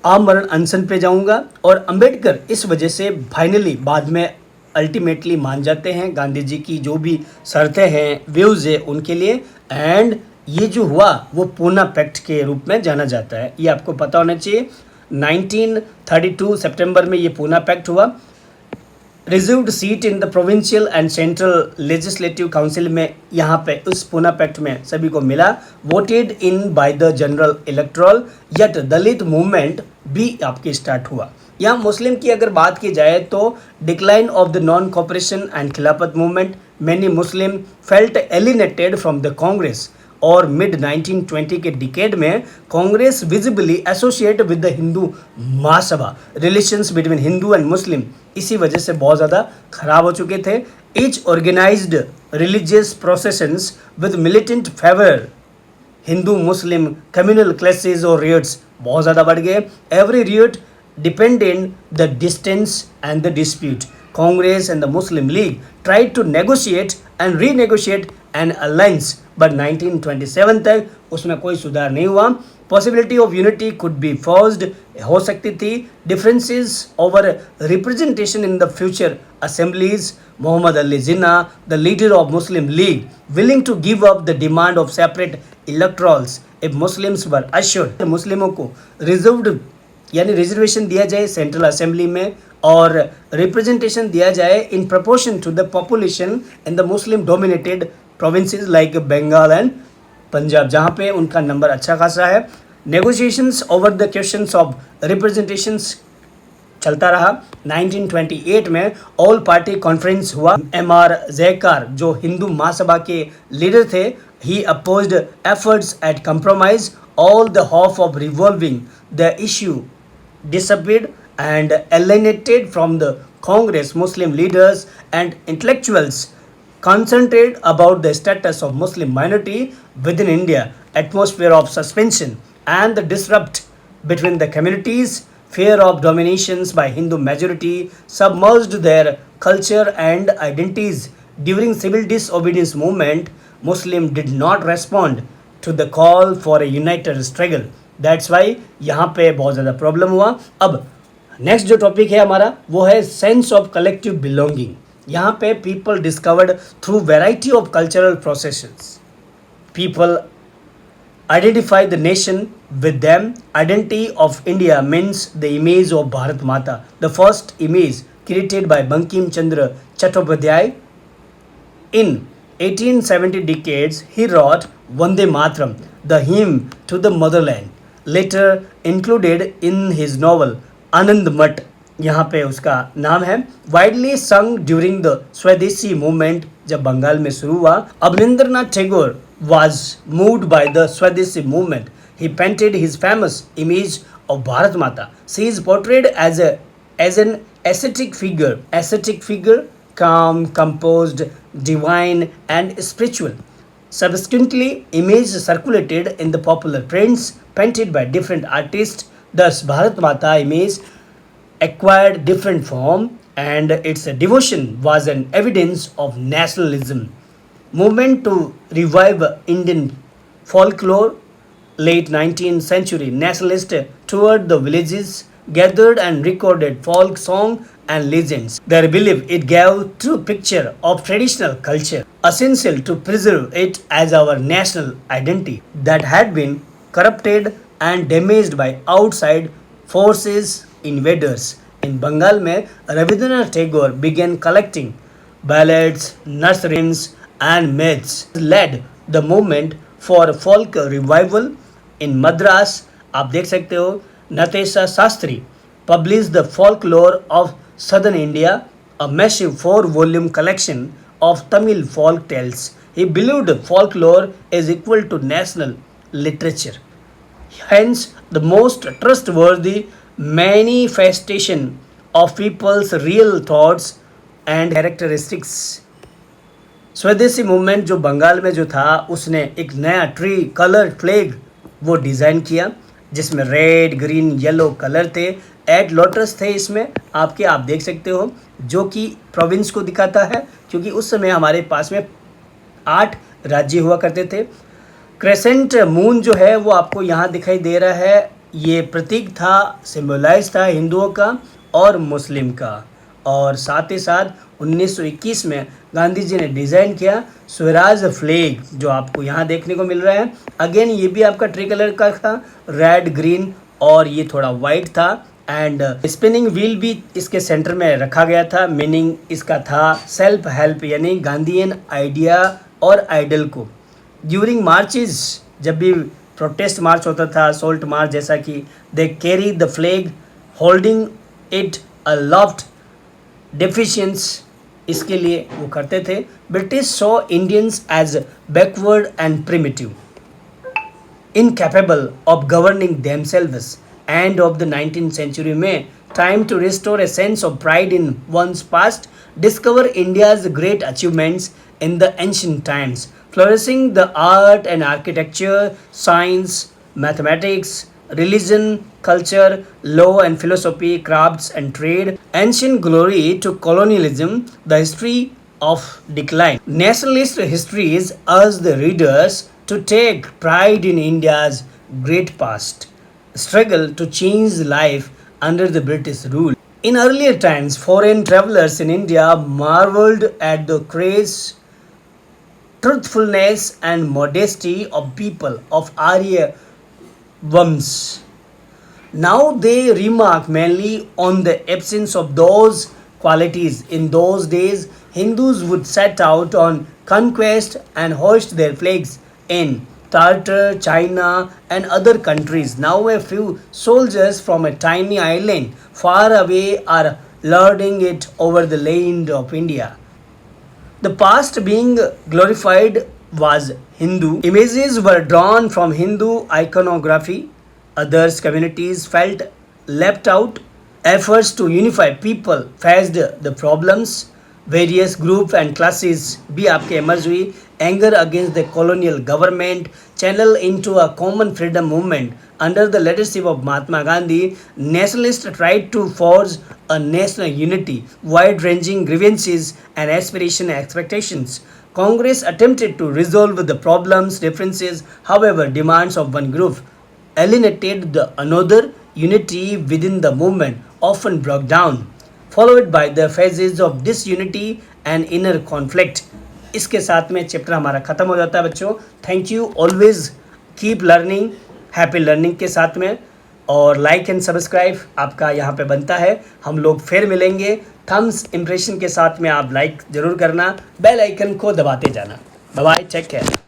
आमरण अनशन पे जाऊंगा। और अंबेडकर इस वजह से फाइनली बाद में अल्टीमेटली मान जाते हैं गांधी जी की जो भी शर्तें हैं, व्यूज़ है उनके लिए। एंड ये जो हुआ वो पूना पैक्ट के रूप में जाना जाता है, ये आपको पता होना चाहिए। 1932 सितंबर में ये पूना पैक्ट हुआ। Reserved seat in the provincial and central legislative council में यहाँ पे उस पूना पैक्ट में सभी को मिला। Voted in by the general electoral, yet Dalit movement भी आपके स्टार्ट हुआ। यहाँ मुस्लिम की अगर बात की जाए तो decline of the non cooperation and Khilafat movement, many Muslim felt alienated from the Congress. और मिड 1920 के डिकेड में Congress visibly associate with the Hindu Mahasabha, relations between Hindu and Muslim इसी वजह से बहुत ज़्यादा खराब हो चुके थे। Each organized religious processions with militant fervour, Hindu Muslim communal clashes और रियट्स बहुत ज़्यादा बढ़ गए। Every riot deepened the distance and the dispute. Congress and the Muslim League tried to negotiate and renegotiate an alliance, but 1927 तक उसमें कोई सुधार नहीं हुआ। Possibility of unity could be forced, हो सकती थी। Differences over representation in the future assemblies, Muhammad Ali Jinnah, the leader of Muslim League, willing to give up the demand of separate electorals if Muslims were assured मुस्लिमों को reserved यानी reservation दिया जाए central assembly में और representation दिया जाए in proportion to the population in the Muslim dominated provinces like Bengal and Punjab, जहाँ पे उनका नंबर अच्छा खासा है। Negotiations over the questions of representations चलता रहा। 1928 में ऑल पार्टी कॉन्फ्रेंस हुआ। MR जयकार जो हिंदू महासभा के लीडर थे, he opposed efforts at compromise, all the hope of resolving the issue disappeared and alienated from the Congress. Muslim leaders and intellectuals concentrated about the status of Muslim minority within India. Atmosphere of suspension and the disrupt between the communities, fear of dominations by Hindu majority submerged their culture and identities. During civil disobedience movement, Muslim did not respond to the call for a united struggle. That's why यहाँ पे बहुत ज़्यादा problem हुआ। अब next जो topic है हमारा वो है सेंस ऑफ कलेक्टिव बिलोंगिंग। यहाँ पे people discovered through variety of cultural processes, people identify the nation with them. Identity of India means the image of Bharat Mata, the first image created by Bankim Chandra Chattopadhyay. In 1870 decades, he wrote Vande Mataram, the hymn to the motherland, later included in his novel Anand Mat, यहाँ पे उसका नाम है। Widely संग during the स्वदेशी movement, जब बंगाल में शुरू हुआ। Abanindranath Tagore was moved by the Swadeshi movement. He painted his famous image of Bharat Mata. She is portrayed as an ascetic figure, calm, composed, divine, and spiritual. Subsequently, images circulated in the popular prints painted by different artists. Thus, Bharat Mata image acquired different form, and its devotion was an evidence of nationalism. Movement to revive Indian folklore, late 19th century nationalists toured the villages, gathered and recorded folk song and legends. Their belief it gave true picture of traditional culture, essential to preserve it as our national identity that had been corrupted and damaged by outside forces, invaders. In Bengal में Rabindranath Tagore began collecting ballads, nurseries and myths, led the movement for folk revival in Madras. आप देख सकते हो Natesa Sastri publish the folklore of southern India, a massive 4-volume collection of Tamil folk tales. He believed folklore is equal to national literature, hence the most trustworthy manifestation of people's real thoughts and characteristics. स्वदेशी movement जो बंगाल में जो था उसने एक नया tree colour flag वो design किया जिसमें रेड ग्रीन येलो कलर थे, एड लोटस थे इसमें आपके, आप देख सकते हो, जो कि प्रोविंस को दिखाता है क्योंकि उस समय हमारे पास में 8 राज्य हुआ करते थे। क्रेसेंट मून जो है वो आपको यहाँ दिखाई दे रहा है, ये प्रतीक था, सिम्बलाइज था हिंदुओं का और मुस्लिम का। और साथ ही साथ 1921 में गांधी जी ने डिज़ाइन किया स्वराज फ्लैग जो आपको यहाँ देखने को मिल रहा है। अगेन ये भी आपका ट्री कलर का था, रेड ग्रीन और ये थोड़ा वाइट था। एंड स्पिनिंग व्हील भी इसके सेंटर में रखा गया था। मीनिंग इसका था सेल्फ हेल्प, यानी गांधीयन आइडिया और आइडल को ड्यूरिंग मार्चेज, जब भी प्रोटेस्ट मार्च होता था, सोल्ट मार्च जैसा कि they carry the flag holding it aloft defiance, इसके लिए वो करते थे। British saw Indians as backward and primitive, incapable of governing themselves, and of the 19th century में time to restore a sense of pride in one's past, discover India's great achievements in the ancient times, flourishing the art and architecture, science, mathematics, religion, culture, law and philosophy, crafts and trade, ancient glory to colonialism, the history of decline. Nationalist histories urge the readers to take pride in India's great past, struggle to change life under the British rule. In earlier times, foreign travelers in India marveled at the grace, truthfulness and modesty of people of Arya Vams. Now they remark mainly on the absence of those qualities. In those days, Hindus would set out on conquest and hoist their flags in Tartar, China and other countries. Now a few soldiers from a tiny island far away are lording it over the land of India. The past being glorified was Hindu. Images were drawn from Hindu iconography. Others communities felt left out. Efforts to unify people faced the problems. Various groups and classes भी आपके emerge हुई. Anger against the colonial government channel into a common freedom movement. Under the leadership of Mahatma Gandhi, nationalists tried to forge a national unity, wide-ranging grievances and aspiration and expectations. Congress attempted to resolve the problems, differences, however, demands of one group alienated the another. Unity within the movement often broke down, followed by the phases of disunity and inner conflict. इसके साथ में chapter हमारा ख़त्म हो जाता है बच्चों। Thank you, always keep learning, happy learning के साथ में, और लाइक एंड सब्सक्राइब आपका यहाँ पे बनता है। हम लोग फिर मिलेंगे। थम्स इम्प्रेशन के साथ में आप लाइक ज़रूर करना, बेल आइकन को दबाते जाना। Bye bye, take care.